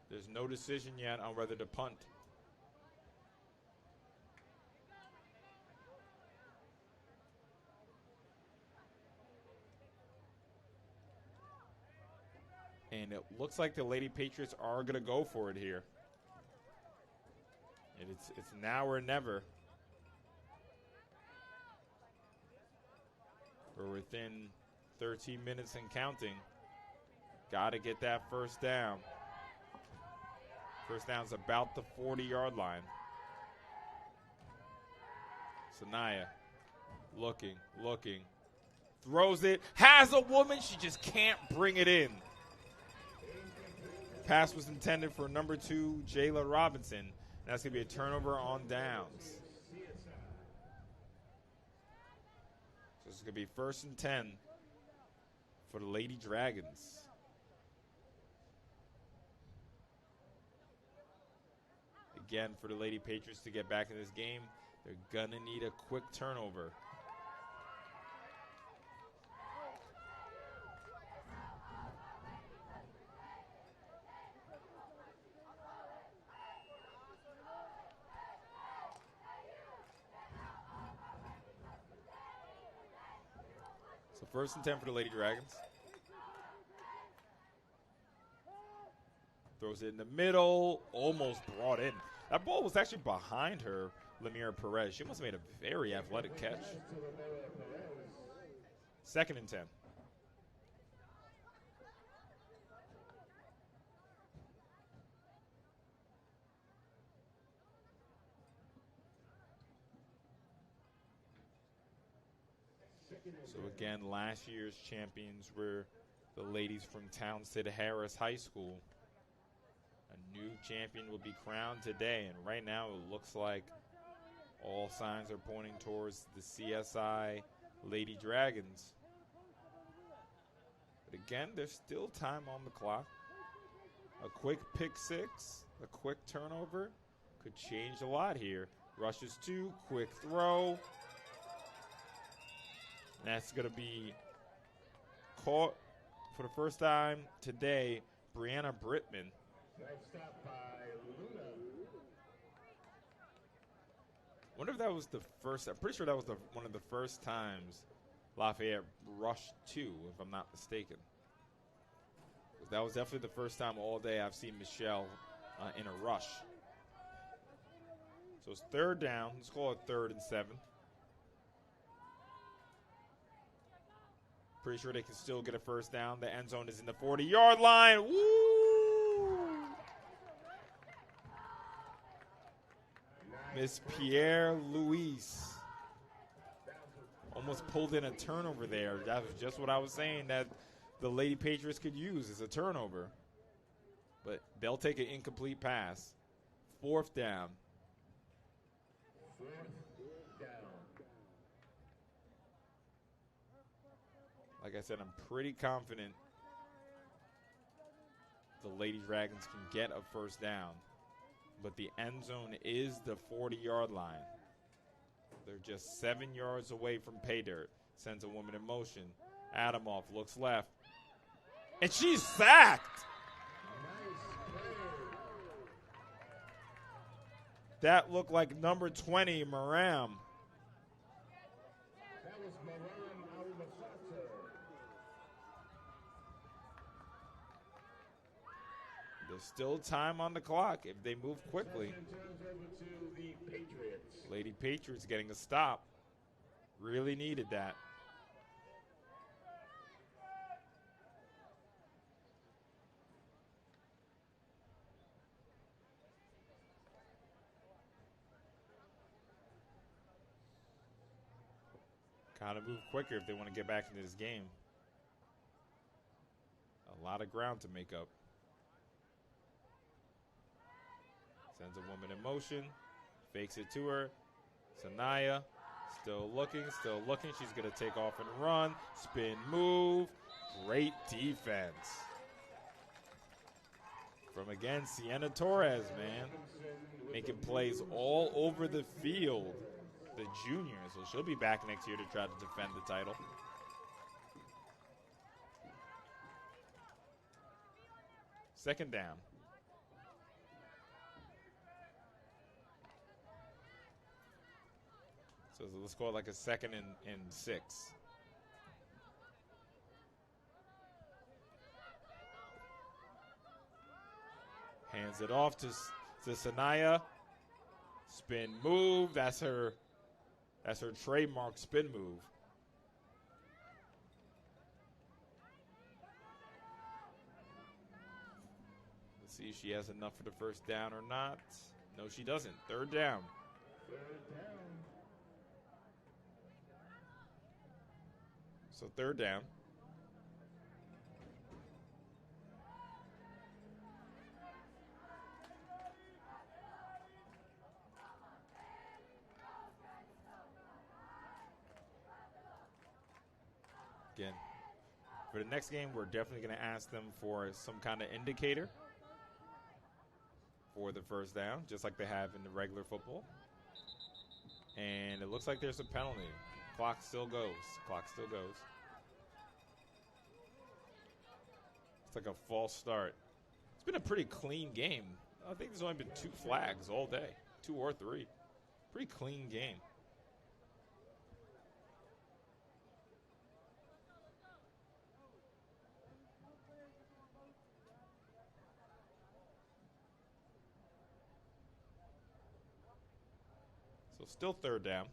There's no decision yet on whether to punt. And it looks like the Lady Patriots are going to go for it here. And it's now or never. We're within 13 minutes and counting. Got to get that first down. First down's about the 40-yard line. Sanaya looking. Throws it. Has a woman. She just can't bring it in. Pass was intended for number 2, Jayla Robinson. That's going to be a turnover on downs. So it's going to be 1st and 10 for the Lady Dragons. Again, for the Lady Patriots to get back in this game, they're going to need a quick turnover. So 1st and 10 for the Lady Dragons. Throws it in the middle, almost brought in. That ball was actually behind her, Lemira Perez. She must have made a very athletic catch. 2nd and 10. So again, last year's champions were the ladies from Townsend Harris High School. A new champion will be crowned today, and right now it looks like all signs are pointing towards the CSI Lady Dragons. But again, there's still time on the clock. A quick pick six, a quick turnover Could change a lot here. Rushes 2, quick throw. And that's going to be caught for the first time today. Brianna Brittman. Nice stop by Luna. Wonder if that was the first. I'm pretty sure that was one of the first times Lafayette rushed 2, if I'm not mistaken. That was definitely the first time all day I've seen Michelle in a rush. So it's third down. Let's call it 3rd and 7. Pretty sure they can still get a first down. The end zone is in the 40-yard line. Woo! Miss Pierre Louise almost pulled in a turnover there. That was just what I was saying that the Lady Patriots could use as a turnover. But they'll take an incomplete pass. 4th down. 4th down. Like I said, I'm pretty confident the Lady Dragons can get a first down. But the end zone is the 40-yard line. They're just 7 yards away from pay dirt. Sends a woman in motion. Adamoff looks left. And she's sacked. That looked like number 20, Maram. That was Maram Al-Masata. There's still time on the clock if they move quickly. Turns over to the Patriots. Lady Patriots getting a stop. Really needed that. Gotta move quicker if they want to get back into this game. A lot of ground to make up. Sends a woman in motion. Fakes it to her. Sanaya still looking. She's going to take off and run. Spin move. Great defense. From again, Sienna Torres, man. Making plays all over the field. The junior, so she'll be back next year to try to defend the title. Second down. So let's call it like a 2nd and 6. Hands it off to Sanaya. Spin move. That's her trademark spin move. Let's see if she has enough for the first down or not. No, she doesn't. 3rd down. 3rd down. So 3rd down. Again, for the next game, we're definitely going to ask them for some kind of indicator for the first down, just like they have in the regular football. And it looks like there's a penalty. Clock still goes. It's like a false start. It's been a pretty clean game. I think there's only been 2 flags all day, 2 or 3. Pretty clean game. So still 3rd down.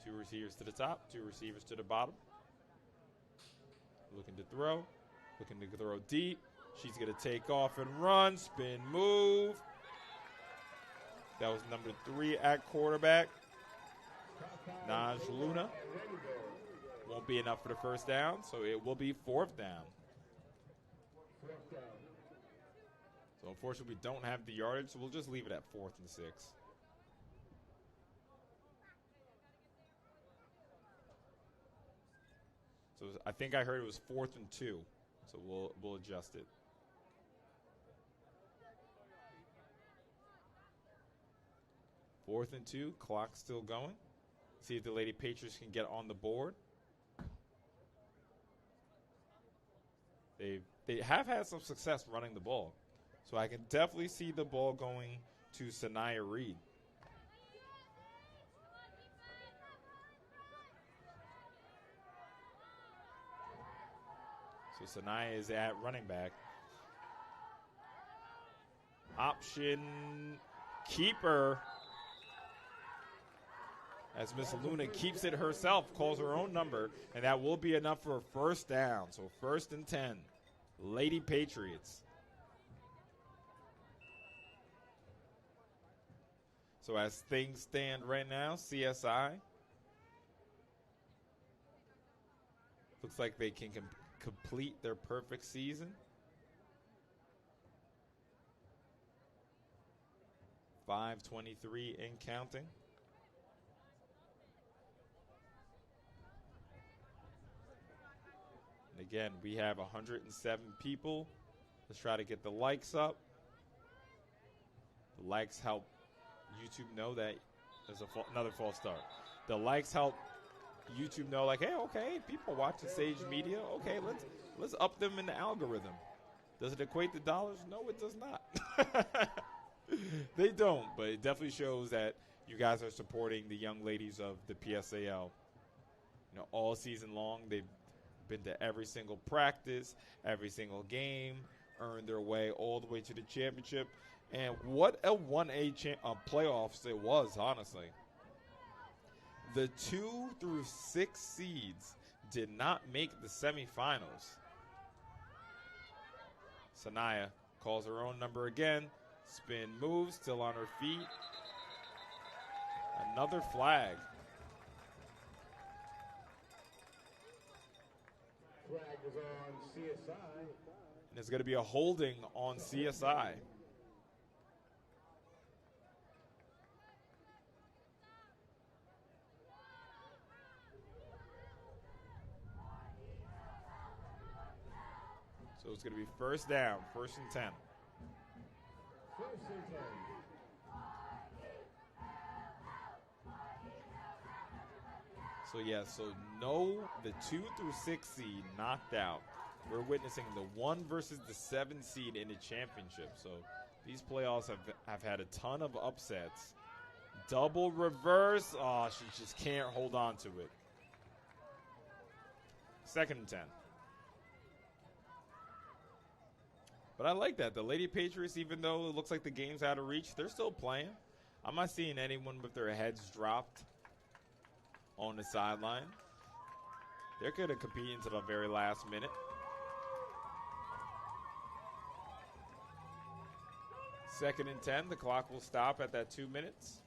Two receivers to the top, 2 receivers to the bottom. Looking to throw deep. She's going to take off and run, spin move. That was number 3 at quarterback. Naj Luna. Won't be enough for the first down, so it will be 4th down. So unfortunately, we don't have the yardage, so we'll just leave it at 4th and 6. So I think I heard it was 4th and 2, so we'll adjust it. Fourth and 2, clock still going. See if the Lady Patriots can get on the board. They have had some success running the ball, so I can definitely see the ball going to Sanaya Reed. So Sanaya is at running back. Option keeper. As Miss Luna keeps it herself, calls her own number, and that will be enough for a first down. So 1st and 10, Lady Patriots. So as things stand right now, CSI looks like they can complete their perfect season. 5:23 and counting. And again, we have 107 people. Let's try to get the likes up. The likes help YouTube know that there's another false start. The likes help YouTube know, like, hey, okay, people watching Sage Media. Okay, let's up them in the algorithm. Does it equate to dollars? No, it does not. They don't, but it definitely shows that you guys are supporting the young ladies of the PSAL. You know, all season long, they've been to every single practice, every single game, earned their way all the way to the championship. And what a 1A playoffs it was, honestly. The 2 through 6 seeds did not make the semifinals. Sanaya calls her own number again. Spin moves, still on her feet. Another flag. Flag is on CSI. And there's going to be a holding on CSI. So it's going to be first down, 1st and 10. 1st and 10. So, yeah, no, the 2 through 6 seed knocked out. We're witnessing the 1 versus the 7 seed in the championship. So these playoffs have had a ton of upsets. Double reverse. Oh, she just can't hold on to it. 2nd and 10. But I like that. The Lady Patriots, even though it looks like the game's out of reach, they're still playing. I'm not seeing anyone with their heads dropped on the sideline. They're going to compete until the very last minute. 2nd and 10. The clock will stop at that 2 minutes.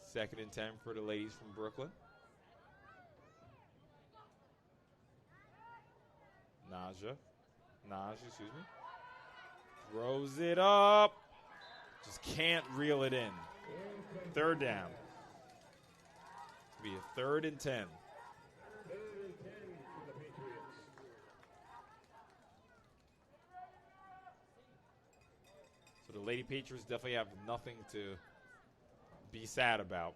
Second and 10 for the ladies from Brooklyn. Naja, excuse me. Throws it up. Just can't reel it in. 3rd down. It'll be a 3rd and 10. 3rd and 10 for the Patriots. So the Lady Patriots definitely have nothing to be sad about.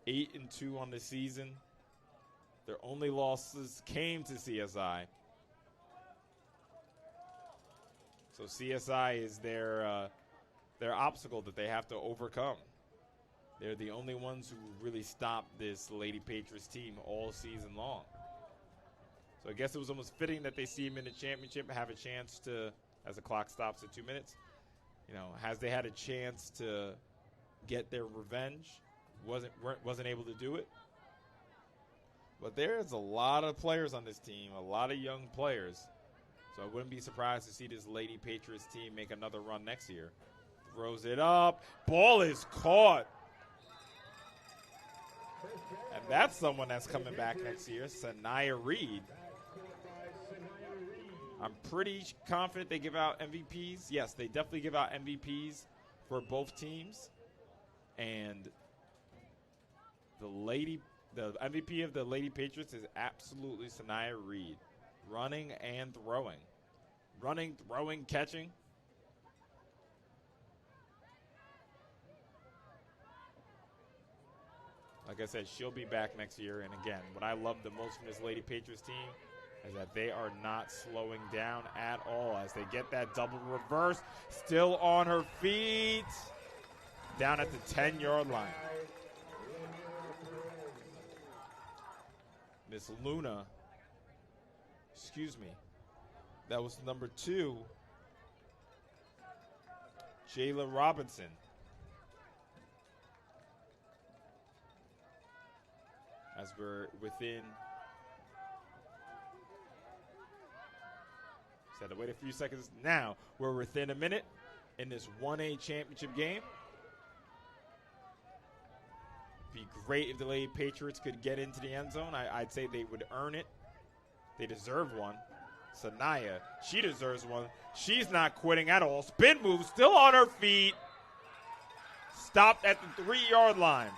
8 and 2 on the season. Their only losses came to CSI. So CSI is their obstacle that they have to overcome. They're the only ones who really stopped this Lady Patriots team all season long. So I guess it was almost fitting that they see them in the championship and have a chance to, as the clock stops at 2 minutes, you know, has they had a chance to get their revenge, wasn't able to do it. But there's a lot of players on this team, a lot of young players. So I wouldn't be surprised to see this Lady Patriots team make another run next year. Throws it up. Ball is caught. And that's someone that's coming back next year, Sanaya Reed. I'm pretty confident they give out MVPs. Yes, they definitely give out MVPs for both teams. And the MVP of the Lady Patriots is absolutely Sanaya Reed. Running and throwing. Running, throwing, catching. Like I said, she'll be back next year. And again, what I love the most from this Lady Patriots team is that they are not slowing down at all as they get that double reverse. Still on her feet. Down at the 10-yard line. Miss Luna, excuse me, that was number 2, Jayla Robinson. As we're within, just had to wait a few seconds. Now we're within a minute in this 1A championship game. Be great if the Lady Patriots could get into the end zone. I'd say they would earn it. They deserve one. Sanaya, she deserves one. She's not quitting at all. Spin move, still on her feet. Stopped at the 3-yard line.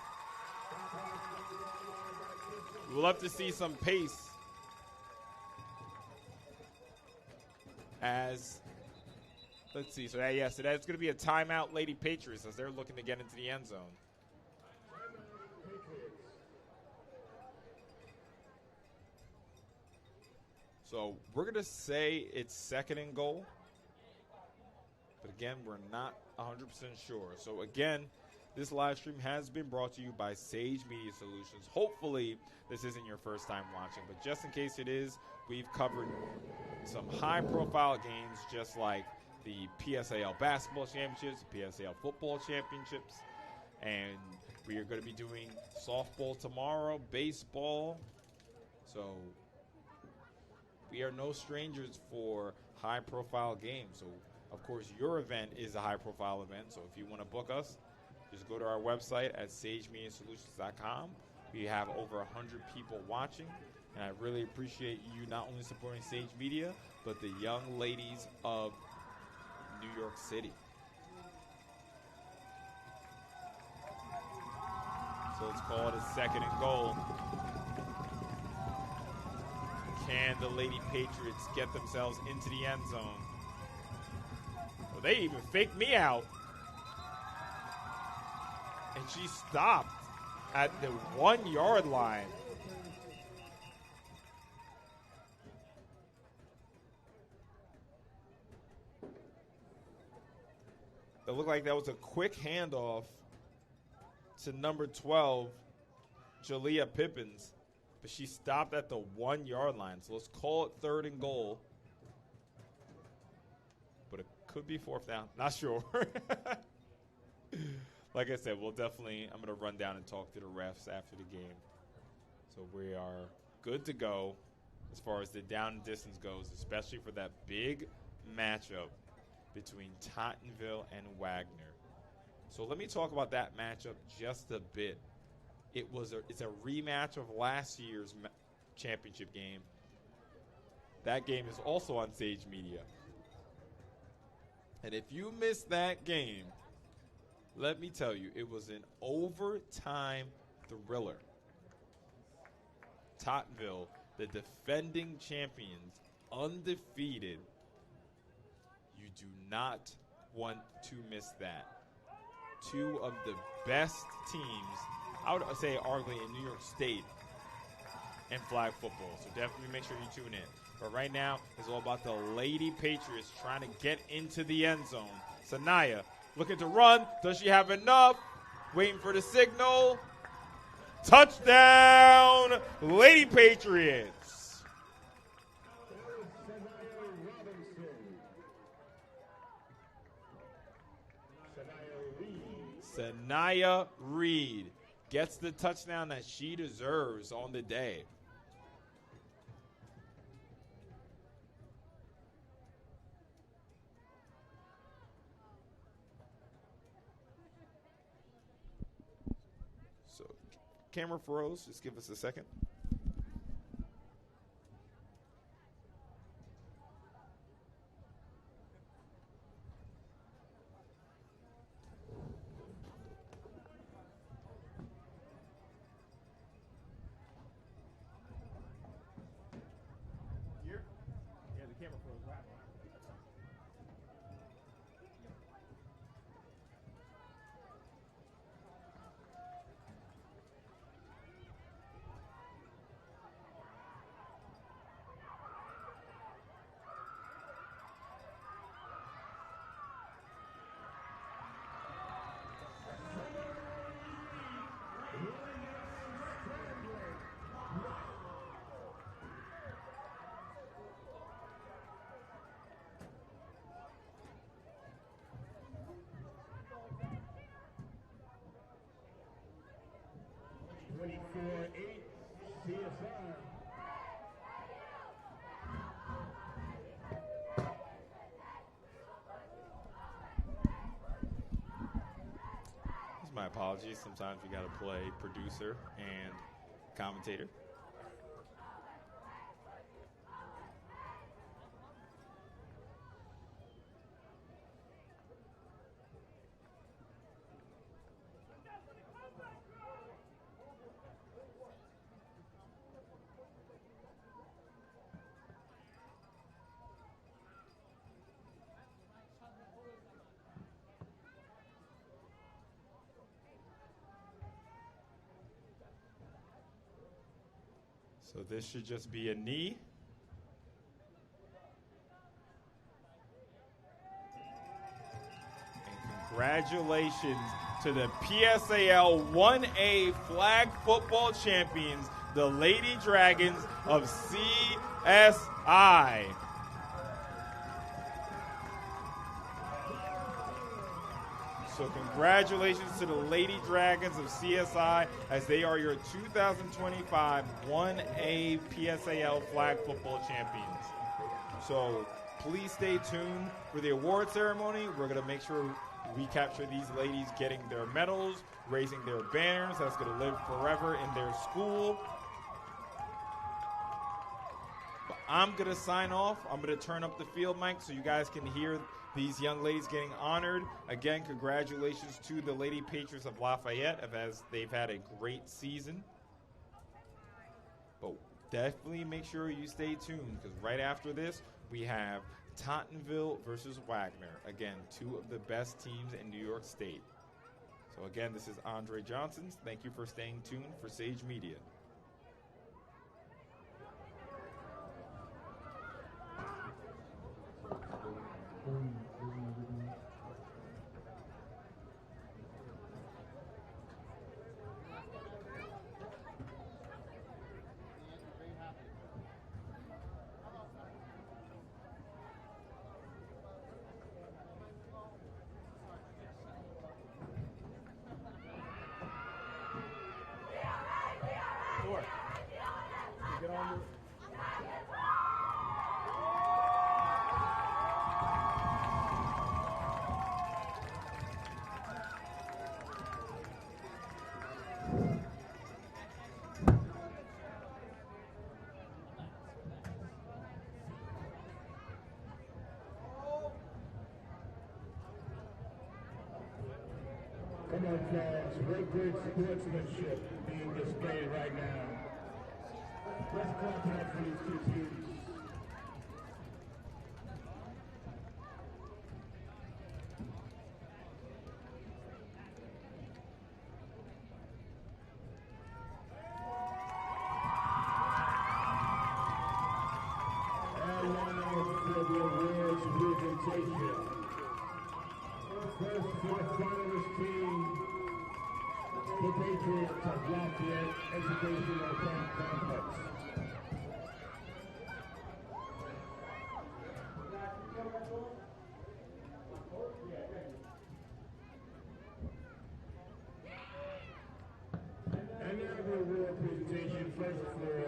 We'll love to see some pace as, let's see, so that's going to be a timeout, Lady Patriots, as they're looking to get into the end zone. So we're going to say it's 2nd and goal. But again, we're not 100% sure. So again, this live stream has been brought to you by Sage Media Solutions. Hopefully this isn't your first time watching, but just in case it is, we've covered some high-profile games just like the PSAL Basketball Championships, PSAL Football Championships, and we are going to be doing softball tomorrow, baseball. So we are no strangers for high-profile games. So, of course, your event is a high-profile event. So if you want to book us, just go to our website at sagemediasolutions.com. We have over 100 people watching, and I really appreciate you not only supporting Sage Media, but the young ladies of New York City. So let's call it a 2nd and goal. Can the Lady Patriots get themselves into the end zone? Well, they even faked me out. And she stopped at the 1-yard line. It looked like that was a quick handoff to number 12, Jalea Pippins. But she stopped at the 1-yard line. So let's call it 3rd and goal. But it could be 4th down. Not sure. Like I said, I'm going to run down and talk to the refs after the game. So we are good to go as far as the down and distance goes, especially for that big matchup between Tottenville and Wagner. So let me talk about that matchup just a bit. It's a rematch of last year's championship game. That game is also on Sage Media. And if you missed that game, let me tell you, it was an overtime thriller. Tottenville, the defending champions, undefeated. You do not want to miss that. 2 of the best teams, I would say arguably in New York State, in flag football. So definitely make sure you tune in. But right now, it's all about the Lady Patriots trying to get into the end zone. Sanaya looking to run. Does she have enough? Waiting for the signal. Touchdown, Lady Patriots. Sanaya Reed gets the touchdown that she deserves on the day. camera froze. Just give us a second. Here? Yeah, the camera froze. CSI. My apologies. Sometimes we got to play producer and commentator. So this should just be a knee. And congratulations to the PSAL 1A flag football champions, the Lady Dragons of CSI. So congratulations to the Lady Dragons of CSI as they are your 2025 1A PSAL flag football champions. So please stay tuned for the award ceremony. We're going to make sure we capture these ladies getting their medals, raising their banners. That's going to live forever in their school. But I'm going to sign off. I'm going to turn up the field mic so you guys can hear these young ladies getting honored. Again, congratulations to the Lady Patriots of Lafayette as they've had a great season. But definitely make sure you stay tuned because right after this, we have Tottenville versus Wagner. Again, two of the best teams in New York State. So again, this is Andre Johnson. Thank you for staying tuned for Sage Media. Come on, fans. Great sportsmanship being displayed right now. Let's clap hands for these two teams. And now for the awards presentation. First for the finalist team, the Patriots of Lafayette Educational Complex. And now the award presentation first for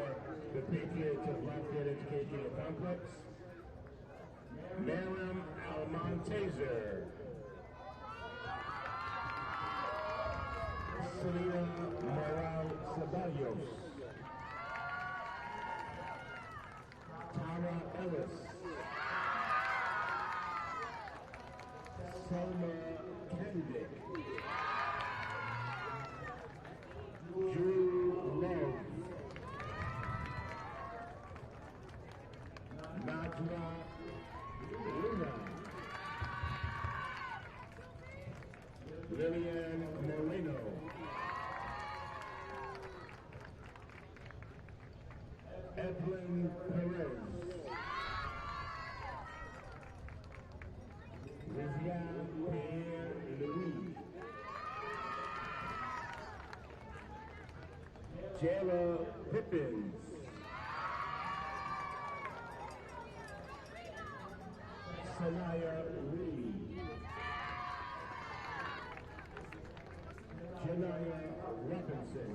the Patriots of Lafayette Educational Complex, Miriam Almontazer. Selena Morales Ceballos. Tara Ellis. Selma Kendick. Drew Love. Najma Luna. Lillian Moreno. Evelyn Perez. Vivian Pierre-Louis. Jayla Pippins. Sanaya Reed. Janaya Robinson.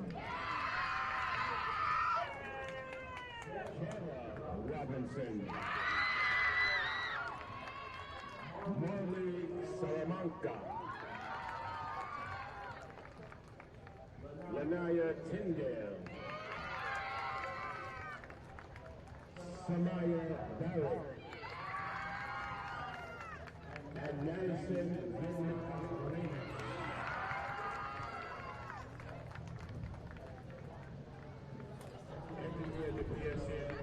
Kara Robinson. Marley Salamanca. Lanaya Tyndale. Samaya Barrett. And Madison Vilma-Reyes. Every year the PSAL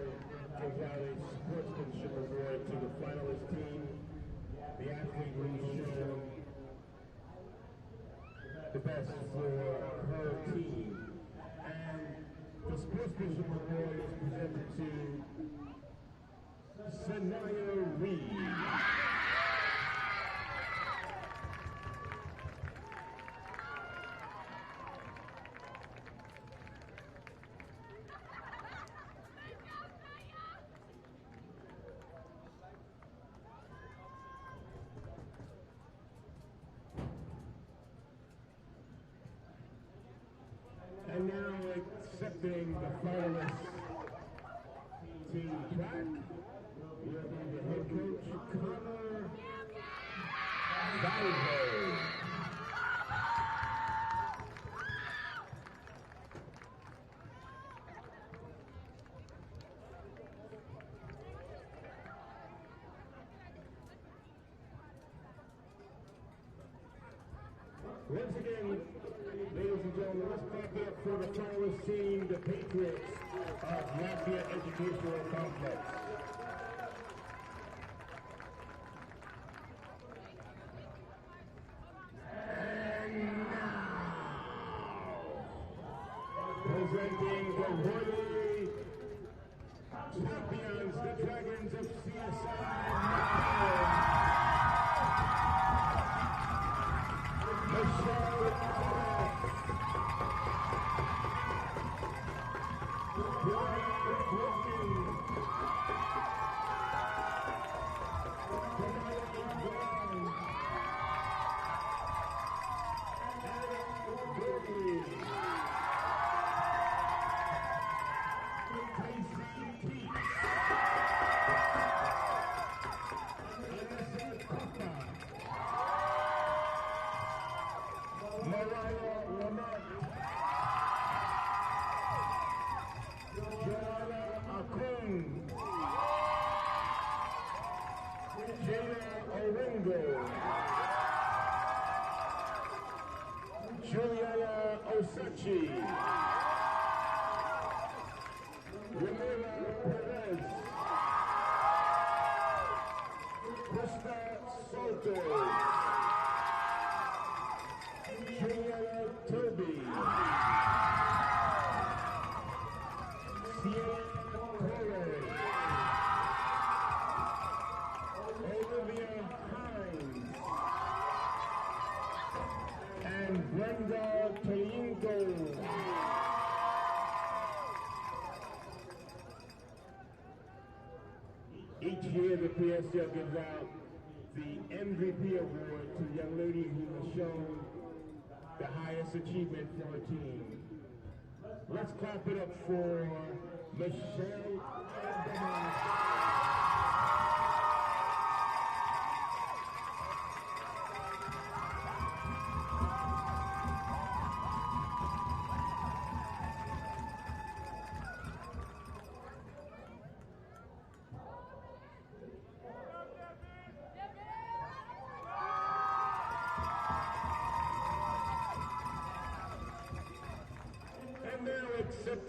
gives out a sportsmanship award to the finalist team. The athlete who's shown the best for her team. And the sportsmanship award is presented to Sanaya Reed. And now accepting the finalist team track, we are going to head coach Connor Valvo. Once again, ladies and gentlemen, let's clap it up for the finalist team, the Patriots of Lafayette Educational Complex. And now, presenting the worthy champions, the Dragons of CSIHS. Juliana Osachi, Ramona Perez, Krista Soto, Juliana Toby, Sierra Torres, Olivia Hines, and Brenda Tolingo. Each year the PSL gives out the MVP award to young ladies who have shown the highest achievement for a team. Let's clap it up for Michelle Abdamar.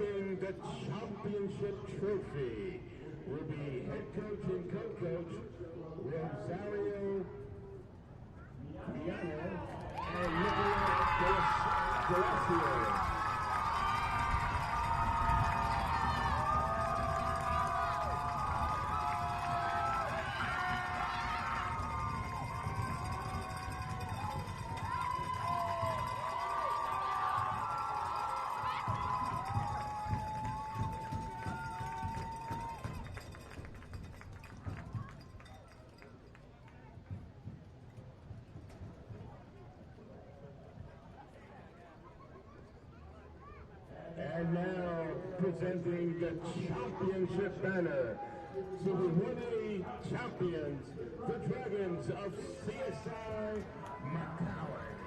presenting the championship trophy will be head coach and co-coach Rosario Miano and Nicolas Galacio. And now presenting the championship banner to the 1A champions, the Dragons of CSI McCown.